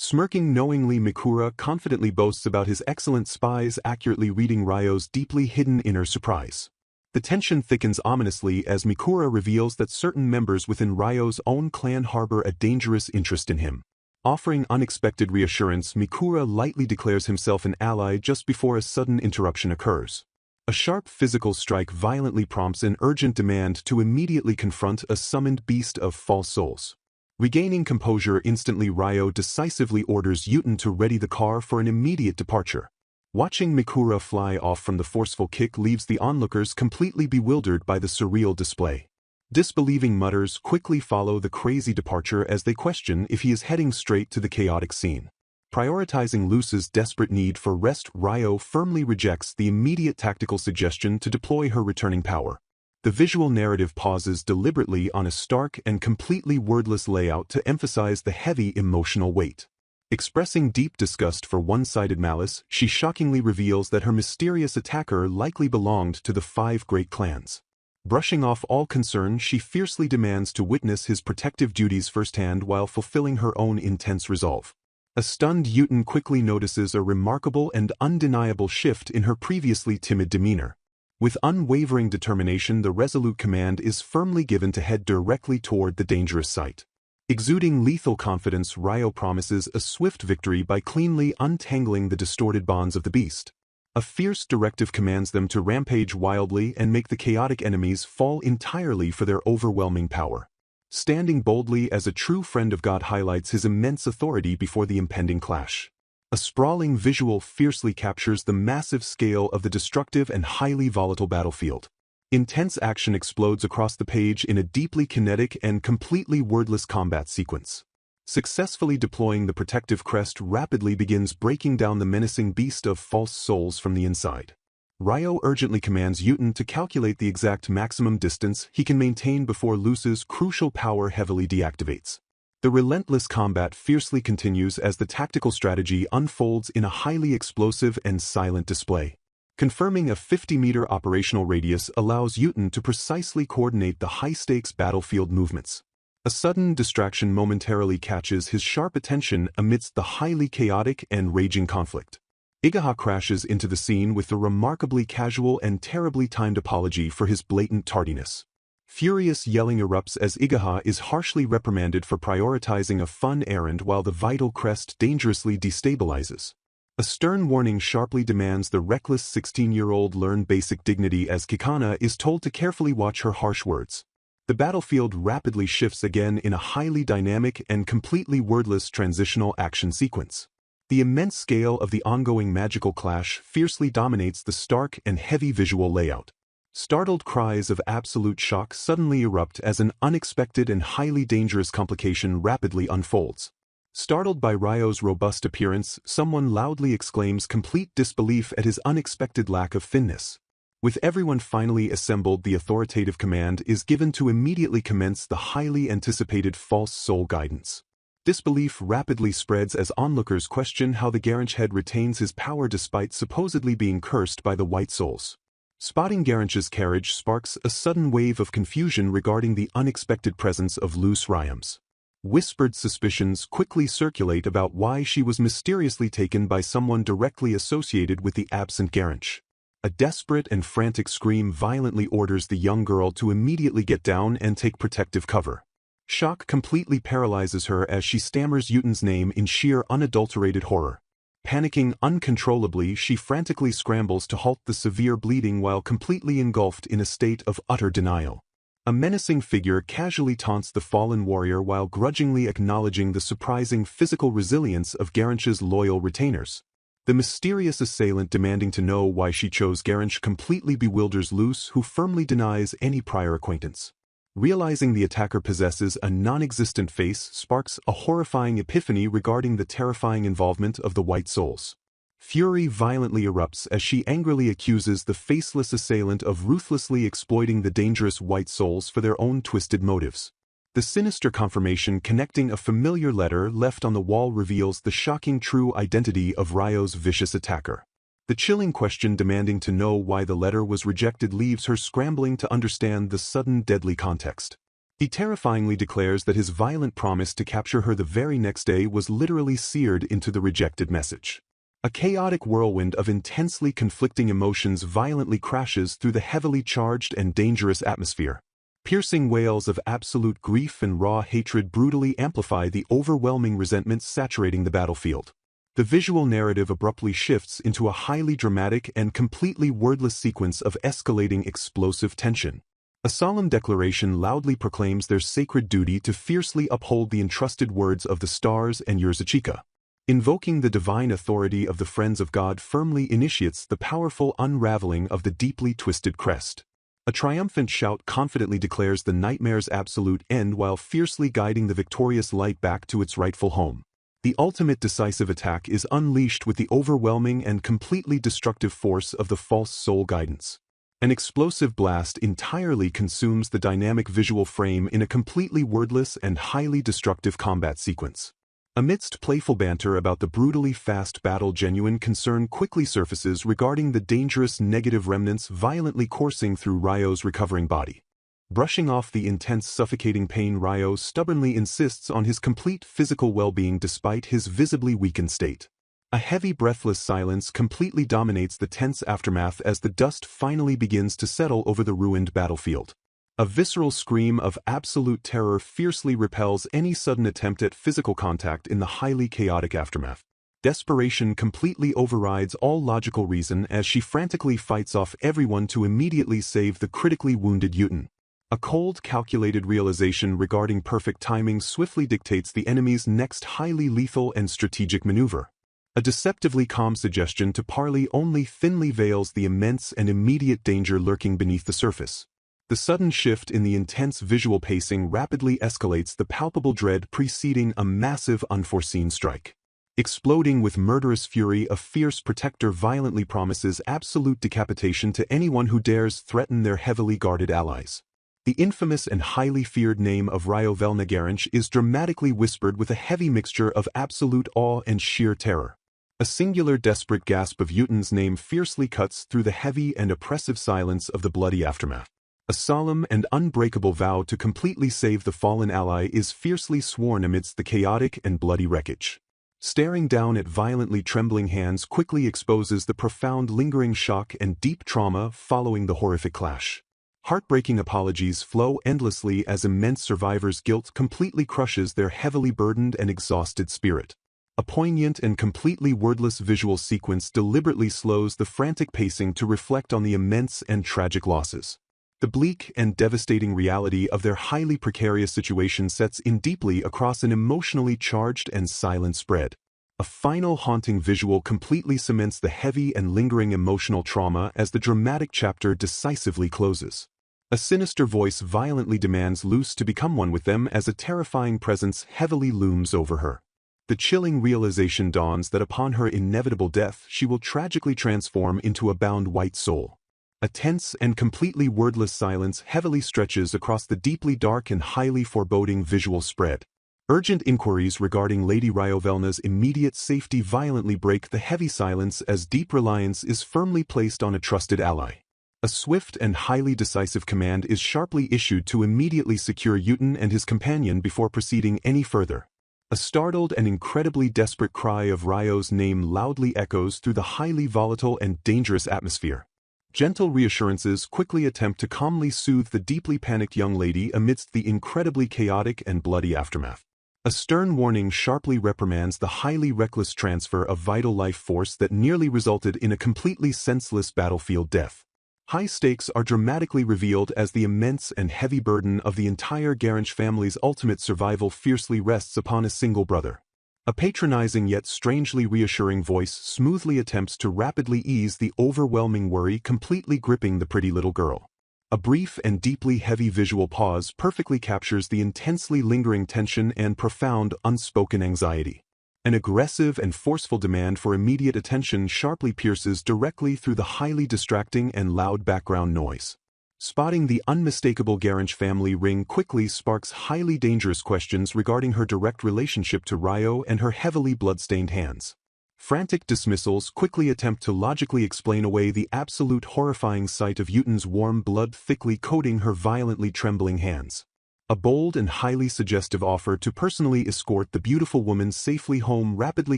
Smirking knowingly, Mikura confidently boasts about his excellent spies accurately reading Ryo's deeply hidden inner surprise. The tension thickens ominously as Mikura reveals that certain members within Ryo's own clan harbor a dangerous interest in him. Offering unexpected reassurance, Mikura lightly declares himself an ally just before a sudden interruption occurs. A sharp physical strike violently prompts an urgent demand to immediately confront a summoned beast of false souls. Regaining composure instantly, Ryo decisively orders Yuton to ready the car for an immediate departure. Watching Mikura fly off from the forceful kick leaves the onlookers completely bewildered by the surreal display. Disbelieving mutters quickly follow the crazy departure as they question if he is heading straight to the chaotic scene. Prioritizing Luce's desperate need for rest, Ryo firmly rejects the immediate tactical suggestion to deploy her returning power. The visual narrative pauses deliberately on a stark and completely wordless layout to emphasize the heavy emotional weight. Expressing deep disgust for one-sided malice, she shockingly reveals that her mysterious attacker likely belonged to the 5 great clans. Brushing off all concern, she fiercely demands to witness his protective duties firsthand while fulfilling her own intense resolve. A stunned Yuten quickly notices a remarkable and undeniable shift in her previously timid demeanor. With unwavering determination, the resolute command is firmly given to head directly toward the dangerous site. Exuding lethal confidence, Ryo promises a swift victory by cleanly untangling the distorted bonds of the beast. A fierce directive commands them to rampage wildly and make the chaotic enemies fall entirely for their overwhelming power. Standing boldly as a true friend of God highlights his immense authority before the impending clash. A sprawling visual fiercely captures the massive scale of the destructive and highly volatile battlefield. Intense action explodes across the page in a deeply kinetic and completely wordless combat sequence. Successfully deploying the protective crest rapidly begins breaking down the menacing beast of false souls from the inside. Ryo urgently commands Yuten to calculate the exact maximum distance he can maintain before Luce's crucial power heavily deactivates. The relentless combat fiercely continues as the tactical strategy unfolds in a highly explosive and silent display. Confirming a 50-meter operational radius allows Yuten to precisely coordinate the high-stakes battlefield movements. A sudden distraction momentarily catches his sharp attention amidst the highly chaotic and raging conflict. Igaha crashes into the scene with a remarkably casual and terribly timed apology for his blatant tardiness. Furious yelling erupts as Igaha is harshly reprimanded for prioritizing a fun errand while the vital crest dangerously destabilizes. A stern warning sharply demands the reckless 16-year-old learn basic dignity as Kikana is told to carefully watch her harsh words. The battlefield rapidly shifts again in a highly dynamic and completely wordless transitional action sequence. The immense scale of the ongoing magical clash fiercely dominates the stark and heavy visual layout. Startled cries of absolute shock suddenly erupt as an unexpected and highly dangerous complication rapidly unfolds. Startled by Ryo's robust appearance, someone loudly exclaims complete disbelief at his unexpected lack of thinness. With everyone finally assembled, the authoritative command is given to immediately commence the highly anticipated false soul guidance. Disbelief rapidly spreads as onlookers question how the Garanch head retains his power despite supposedly being cursed by the White Souls. Spotting Garanch's carriage sparks a sudden wave of confusion regarding the unexpected presence of Luce Ryams. Whispered suspicions quickly circulate about why she was mysteriously taken by someone directly associated with the absent Garanch. A desperate and frantic scream violently orders the young girl to immediately get down and take protective cover. Shock completely paralyzes her as she stammers Yuten's name in sheer unadulterated horror. Panicking uncontrollably, she frantically scrambles to halt the severe bleeding while completely engulfed in a state of utter denial. A menacing figure casually taunts the fallen warrior while grudgingly acknowledging the surprising physical resilience of Garanch's loyal retainers. The mysterious assailant demanding to know why she chose Garanch completely bewilders Luce, who firmly denies any prior acquaintance. Realizing the attacker possesses a non-existent face sparks a horrifying epiphany regarding the terrifying involvement of the White Souls. Fury violently erupts as she angrily accuses the faceless assailant of ruthlessly exploiting the dangerous White Souls for their own twisted motives. The sinister confirmation connecting a familiar letter left on the wall reveals the shocking true identity of Ryo's vicious attacker. The chilling question demanding to know why the letter was rejected leaves her scrambling to understand the sudden deadly context. He terrifyingly declares that his violent promise to capture her the very next day was literally seared into the rejected message. A chaotic whirlwind of intensely conflicting emotions violently crashes through the heavily charged and dangerous atmosphere. Piercing wails of absolute grief and raw hatred brutally amplify the overwhelming resentment saturating the battlefield. The visual narrative abruptly shifts into a highly dramatic and completely wordless sequence of escalating explosive tension. A solemn declaration loudly proclaims their sacred duty to fiercely uphold the entrusted words of the stars and Yurzachika. Invoking the divine authority of the Friends of God firmly initiates the powerful unraveling of the deeply twisted crest. A triumphant shout confidently declares the nightmare's absolute end while fiercely guiding the victorious light back to its rightful home. The ultimate decisive attack is unleashed with the overwhelming and completely destructive force of the false soul guidance. An explosive blast entirely consumes the dynamic visual frame in a completely wordless and highly destructive combat sequence. Amidst playful banter about the brutally fast battle, genuine concern quickly surfaces regarding the dangerous negative remnants violently coursing through Ryo's recovering body. Brushing off the intense suffocating pain, Ryo stubbornly insists on his complete physical well-being despite his visibly weakened state. A heavy, breathless silence completely dominates the tense aftermath as the dust finally begins to settle over the ruined battlefield. A visceral scream of absolute terror fiercely repels any sudden attempt at physical contact in the highly chaotic aftermath. Desperation completely overrides all logical reason as she frantically fights off everyone to immediately save the critically wounded Yutin. A cold, calculated realization regarding perfect timing swiftly dictates the enemy's next highly lethal and strategic maneuver. A deceptively calm suggestion to parley only thinly veils the immense and immediate danger lurking beneath the surface. The sudden shift in the intense visual pacing rapidly escalates the palpable dread preceding a massive unforeseen strike. Exploding with murderous fury, a fierce protector violently promises absolute decapitation to anyone who dares threaten their heavily guarded allies. The infamous and highly feared name of Ryo Velnagaranch is dramatically whispered with a heavy mixture of absolute awe and sheer terror. A singular desperate gasp of Yutin's name fiercely cuts through the heavy and oppressive silence of the bloody aftermath. A solemn and unbreakable vow to completely save the fallen ally is fiercely sworn amidst the chaotic and bloody wreckage. Staring down at violently trembling hands quickly exposes the profound lingering shock and deep trauma following the horrific clash. Heartbreaking apologies flow endlessly as immense survivors' guilt completely crushes their heavily burdened and exhausted spirit. A poignant and completely wordless visual sequence deliberately slows the frantic pacing to reflect on the immense and tragic losses. The bleak and devastating reality of their highly precarious situation sets in deeply across an emotionally charged and silent spread. A final haunting visual completely cements the heavy and lingering emotional trauma as the dramatic chapter decisively closes. A sinister voice violently demands Luce to become one with them as a terrifying presence heavily looms over her. The chilling realization dawns that upon her inevitable death she will tragically transform into a bound white soul. A tense and completely wordless silence heavily stretches across the deeply dark and highly foreboding visual spread. Urgent inquiries regarding Lady Ryovelna's immediate safety violently break the heavy silence as deep reliance is firmly placed on a trusted ally. A swift and highly decisive command is sharply issued to immediately secure Yutin and his companion before proceeding any further. A startled and incredibly desperate cry of Ryo's name loudly echoes through the highly volatile and dangerous atmosphere. Gentle reassurances quickly attempt to calmly soothe the deeply panicked young lady amidst the incredibly chaotic and bloody aftermath. A stern warning sharply reprimands the highly reckless transfer of vital life force that nearly resulted in a completely senseless battlefield death. High stakes are dramatically revealed as the immense and heavy burden of the entire Garanch family's ultimate survival fiercely rests upon a single brother. A patronizing yet strangely reassuring voice smoothly attempts to rapidly ease the overwhelming worry completely gripping the pretty little girl. A brief and deeply heavy visual pause perfectly captures the intensely lingering tension and profound unspoken anxiety. An aggressive and forceful demand for immediate attention sharply pierces directly through the highly distracting and loud background noise. Spotting the unmistakable Garanch family ring quickly sparks highly dangerous questions regarding her direct relationship to Ryo and her heavily blood-stained hands. Frantic dismissals quickly attempt to logically explain away the absolute horrifying sight of Yutin's warm blood thickly coating her violently trembling hands. A bold and highly suggestive offer to personally escort the beautiful woman safely home rapidly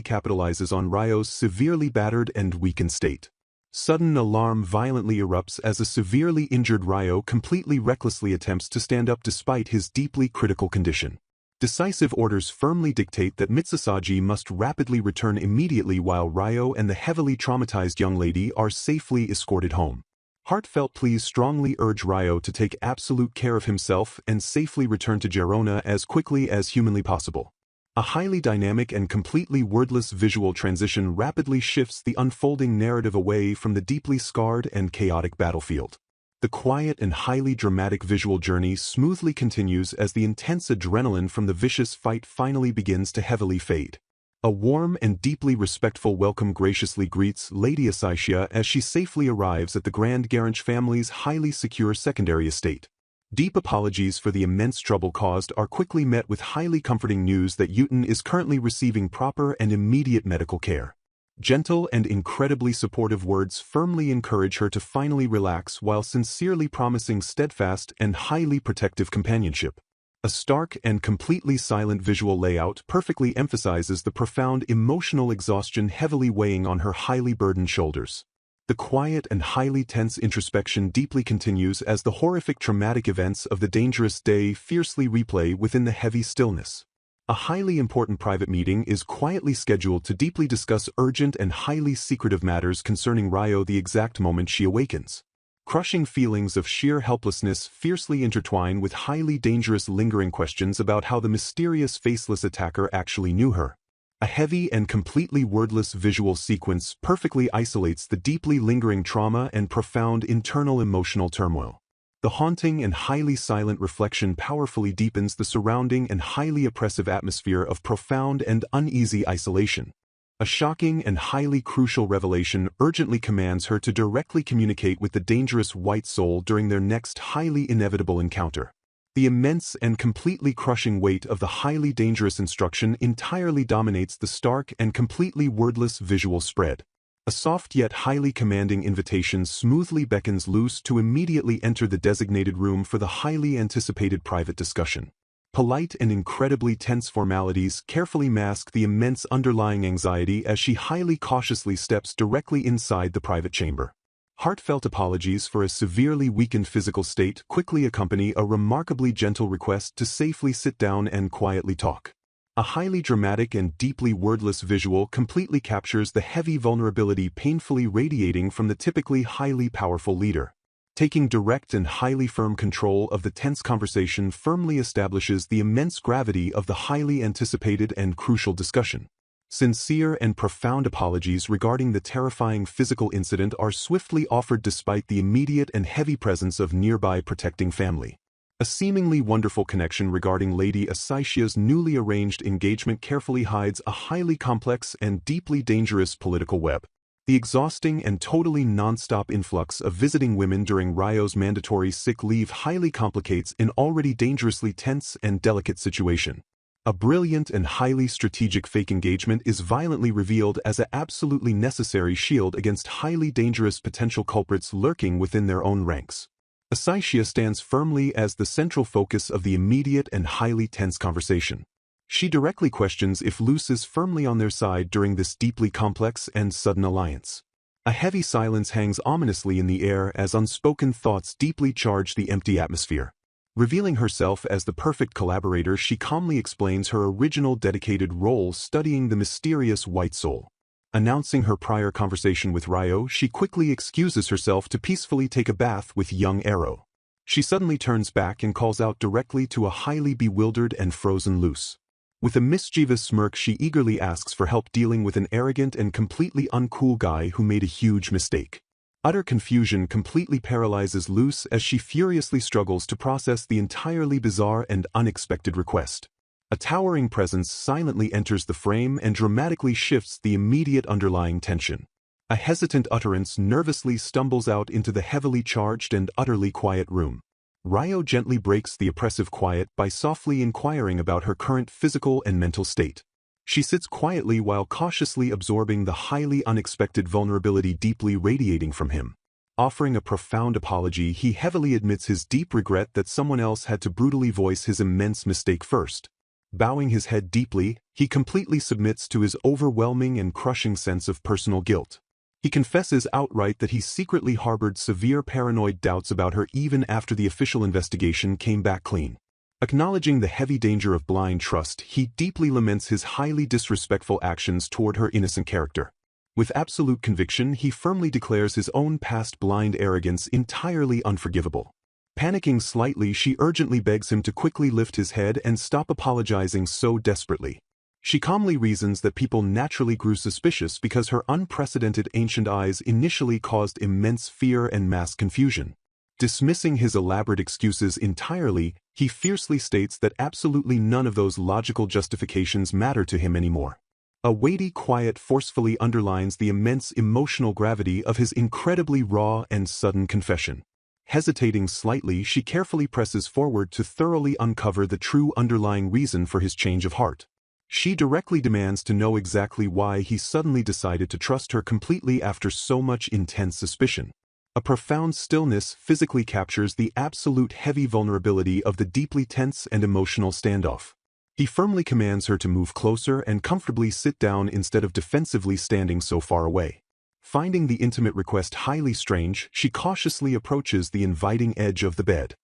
capitalizes on Ryo's severely battered and weakened state. Sudden alarm violently erupts as a severely injured Ryo completely recklessly attempts to stand up despite his deeply critical condition. Decisive orders firmly dictate that Mitsusagi must rapidly return immediately while Ryo and the heavily traumatized young lady are safely escorted home. Heartfelt pleas strongly urge Ryo to take absolute care of himself and safely return to Gerona as quickly as humanly possible. A highly dynamic and completely wordless visual transition rapidly shifts the unfolding narrative away from the deeply scarred and chaotic battlefield. The quiet and highly dramatic visual journey smoothly continues as the intense adrenaline from the vicious fight finally begins to heavily fade. A warm and deeply respectful welcome graciously greets Lady Asaishia as she safely arrives at the Grand Garanch family's highly secure secondary estate. Deep apologies for the immense trouble caused are quickly met with highly comforting news that Yuten is currently receiving proper and immediate medical care. Gentle and incredibly supportive words firmly encourage her to finally relax while sincerely promising steadfast and highly protective companionship. A stark and completely silent visual layout perfectly emphasizes the profound emotional exhaustion heavily weighing on her highly burdened shoulders. The quiet and highly tense introspection deeply continues as the horrific traumatic events of the dangerous day fiercely replay within the heavy stillness. A highly important private meeting is quietly scheduled to deeply discuss urgent and highly secretive matters concerning Ryo the exact moment she awakens. Crushing feelings of sheer helplessness fiercely intertwine with highly dangerous lingering questions about how the mysterious faceless attacker actually knew her. A heavy and completely wordless visual sequence perfectly isolates the deeply lingering trauma and profound internal emotional turmoil. The haunting and highly silent reflection powerfully deepens the surrounding and highly oppressive atmosphere of profound and uneasy isolation. A shocking and highly crucial revelation urgently commands her to directly communicate with the dangerous white soul during their next highly inevitable encounter. The immense and completely crushing weight of the highly dangerous instruction entirely dominates the stark and completely wordless visual spread. A soft yet highly commanding invitation smoothly beckons Luce to immediately enter the designated room for the highly anticipated private discussion. Polite and incredibly tense formalities carefully mask the immense underlying anxiety as she highly cautiously steps directly inside the private chamber. Heartfelt apologies for a severely weakened physical state quickly accompany a remarkably gentle request to safely sit down and quietly talk. A highly dramatic and deeply wordless visual completely captures the heavy vulnerability painfully radiating from the typically highly powerful leader. Taking direct and highly firm control of the tense conversation firmly establishes the immense gravity of the highly anticipated and crucial discussion. Sincere and profound apologies regarding the terrifying physical incident are swiftly offered despite the immediate and heavy presence of nearby protecting family. A seemingly wonderful connection regarding Lady Asaishia's newly arranged engagement carefully hides a highly complex and deeply dangerous political web. The exhausting and totally non-stop influx of visiting women during Ryo's mandatory sick leave highly complicates an already dangerously tense and delicate situation. A brilliant and highly strategic fake engagement is violently revealed as an absolutely necessary shield against highly dangerous potential culprits lurking within their own ranks. Asaishia stands firmly as the central focus of the immediate and highly tense conversation. She directly questions if Luce is firmly on their side during this deeply complex and sudden alliance. A heavy silence hangs ominously in the air as unspoken thoughts deeply charge the empty atmosphere. Revealing herself as the perfect collaborator, she calmly explains her original dedicated role studying the mysterious white soul. Announcing her prior conversation with Ryo, she quickly excuses herself to peacefully take a bath with young Arrow. She suddenly turns back and calls out directly to a highly bewildered and frozen Luce. With a mischievous smirk, she eagerly asks for help dealing with an arrogant and completely uncool guy who made a huge mistake. Utter confusion completely paralyzes Luce as she furiously struggles to process the entirely bizarre and unexpected request. A towering presence silently enters the frame and dramatically shifts the immediate underlying tension. A hesitant utterance nervously stumbles out into the heavily charged and utterly quiet room. Ryo gently breaks the oppressive quiet by softly inquiring about her current physical and mental state. She sits quietly while cautiously absorbing the highly unexpected vulnerability deeply radiating from him. Offering a profound apology, he heavily admits his deep regret that someone else had to brutally voice his immense mistake first. Bowing his head deeply, he completely submits to his overwhelming and crushing sense of personal guilt. He confesses outright that he secretly harbored severe paranoid doubts about her even after the official investigation came back clean. Acknowledging the heavy danger of blind trust, he deeply laments his highly disrespectful actions toward her innocent character. With absolute conviction, he firmly declares his own past blind arrogance entirely unforgivable. Panicking slightly, she urgently begs him to quickly lift his head and stop apologizing so desperately. She calmly reasons that people naturally grew suspicious because her unprecedented ancient eyes initially caused immense fear and mass confusion. Dismissing his elaborate excuses entirely, he fiercely states that absolutely none of those logical justifications matter to him anymore. A weighty quiet forcefully underlines the immense emotional gravity of his incredibly raw and sudden confession. Hesitating slightly, she carefully presses forward to thoroughly uncover the true underlying reason for his change of heart. She directly demands to know exactly why he suddenly decided to trust her completely after so much intense suspicion. A profound stillness physically captures the absolute heavy vulnerability of the deeply tense and emotional standoff. He firmly commands her to move closer and comfortably sit down instead of defensively standing so far away. Finding the intimate request highly strange, she cautiously approaches the inviting edge of the bed.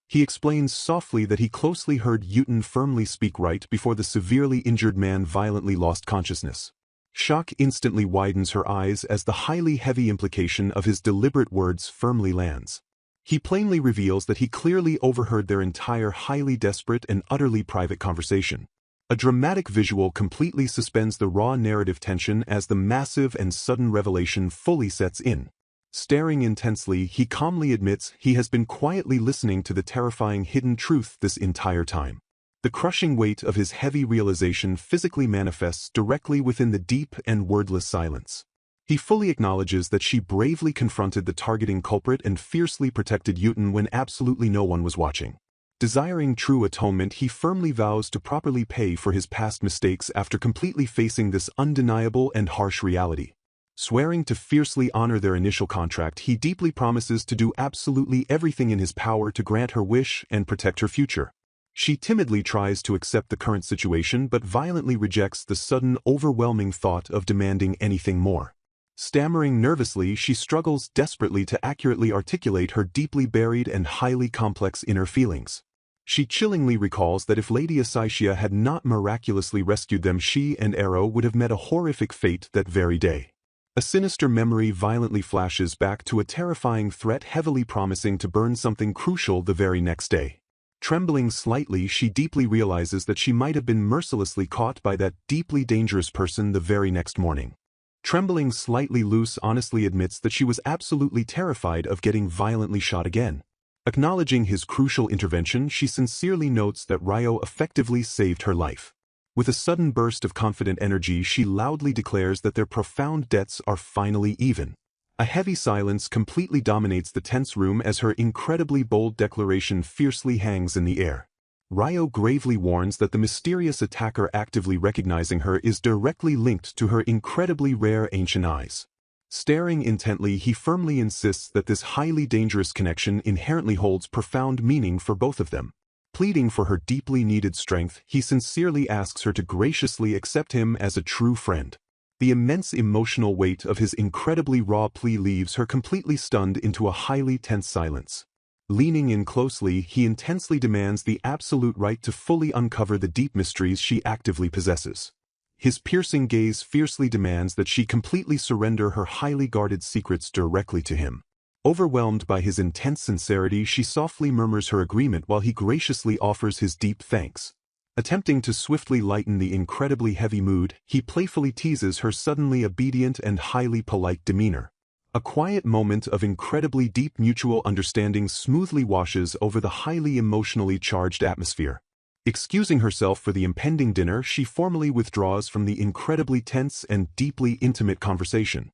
He explains softly that he closely heard Uton firmly speak right before the severely injured man violently lost consciousness. Shock instantly widens her eyes as the highly heavy implication of his deliberate words firmly lands. He plainly reveals that he clearly overheard their entire highly desperate and utterly private conversation. A dramatic visual completely suspends the raw narrative tension as the massive and sudden revelation fully sets in. Staring intensely, he calmly admits he has been quietly listening to the terrifying hidden truth this entire time. The crushing weight of his heavy realization physically manifests directly within the deep and wordless silence. He fully acknowledges that she bravely confronted the targeting culprit and fiercely protected Uton when absolutely no one was watching. Desiring true atonement, he firmly vows to properly pay for his past mistakes after completely facing this undeniable and harsh reality. Swearing to fiercely honor their initial contract, he deeply promises to do absolutely everything in his power to grant her wish and protect her future. She timidly tries to accept the current situation but violently rejects the sudden, overwhelming thought of demanding anything more. Stammering nervously, she struggles desperately to accurately articulate her deeply buried and highly complex inner feelings. She chillingly recalls that if Lady Asaishia had not miraculously rescued them, she and Arrow would have met a horrific fate that very day. A sinister memory violently flashes back to a terrifying threat heavily promising to burn something crucial the very next day. Trembling slightly, she deeply realizes that she might have been mercilessly caught by that deeply dangerous person the very next morning. Trembling slightly, Luce honestly admits that she was absolutely terrified of getting violently shot again. Acknowledging his crucial intervention, she sincerely notes that Ryo effectively saved her life. With a sudden burst of confident energy, she loudly declares that their profound debts are finally even. A heavy silence completely dominates the tense room as her incredibly bold declaration fiercely hangs in the air. Ryo gravely warns that the mysterious attacker actively recognizing her is directly linked to her incredibly rare ancient eyes. Staring intently, he firmly insists that this highly dangerous connection inherently holds profound meaning for both of them. Pleading for her deeply needed strength, he sincerely asks her to graciously accept him as a true friend. The immense emotional weight of his incredibly raw plea leaves her completely stunned into a highly tense silence. Leaning in closely, he intensely demands the absolute right to fully uncover the deep mysteries she actively possesses. His piercing gaze fiercely demands that she completely surrender her highly guarded secrets directly to him. Overwhelmed by his intense sincerity, she softly murmurs her agreement while he graciously offers his deep thanks. Attempting to swiftly lighten the incredibly heavy mood, he playfully teases her suddenly obedient and highly polite demeanor. A quiet moment of incredibly deep mutual understanding smoothly washes over the highly emotionally charged atmosphere. Excusing herself for the impending dinner, she formally withdraws from the incredibly tense and deeply intimate conversation.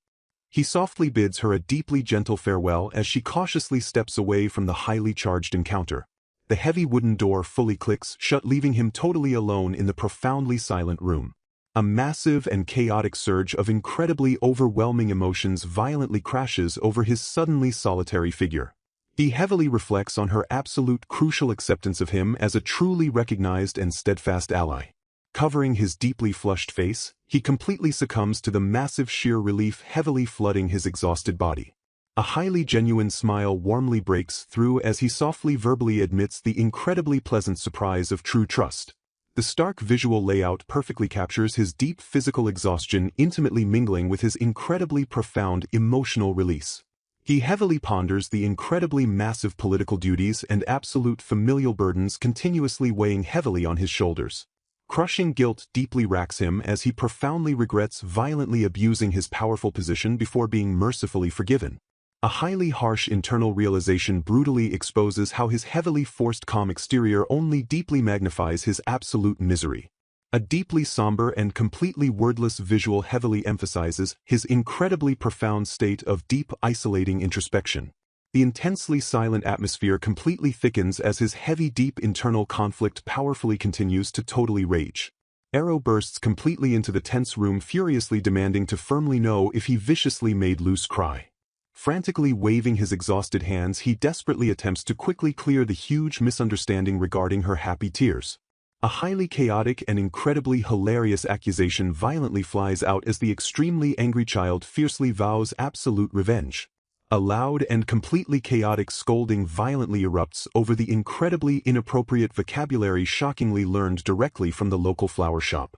He softly bids her a deeply gentle farewell as she cautiously steps away from the highly charged encounter. The heavy wooden door fully clicks shut, leaving him totally alone in the profoundly silent room. A massive and chaotic surge of incredibly overwhelming emotions violently crashes over his suddenly solitary figure. He heavily reflects on her absolute crucial acceptance of him as a truly recognized and steadfast ally. Covering his deeply flushed face, he completely succumbs to the massive sheer relief heavily flooding his exhausted body. A highly genuine smile warmly breaks through as he softly verbally admits the incredibly pleasant surprise of true trust. The stark visual layout perfectly captures his deep physical exhaustion, intimately mingling with his incredibly profound emotional release. He heavily ponders the incredibly massive political duties and absolute familial burdens continuously weighing heavily on his shoulders. Crushing guilt deeply racks him as he profoundly regrets violently abusing his powerful position before being mercifully forgiven. A highly harsh internal realization brutally exposes how his heavily forced calm exterior only deeply magnifies his absolute misery. A deeply somber and completely wordless visual heavily emphasizes his incredibly profound state of deep isolating introspection. The intensely silent atmosphere completely thickens as his heavy, deep internal conflict powerfully continues to totally rage. Arrow bursts completely into the tense room, furiously demanding to firmly know if he viciously made Luce cry. Frantically waving his exhausted hands, he desperately attempts to quickly clear the huge misunderstanding regarding her happy tears. A highly chaotic and incredibly hilarious accusation violently flies out as the extremely angry child fiercely vows absolute revenge. A loud and completely chaotic scolding violently erupts over the incredibly inappropriate vocabulary shockingly learned directly from the local flower shop.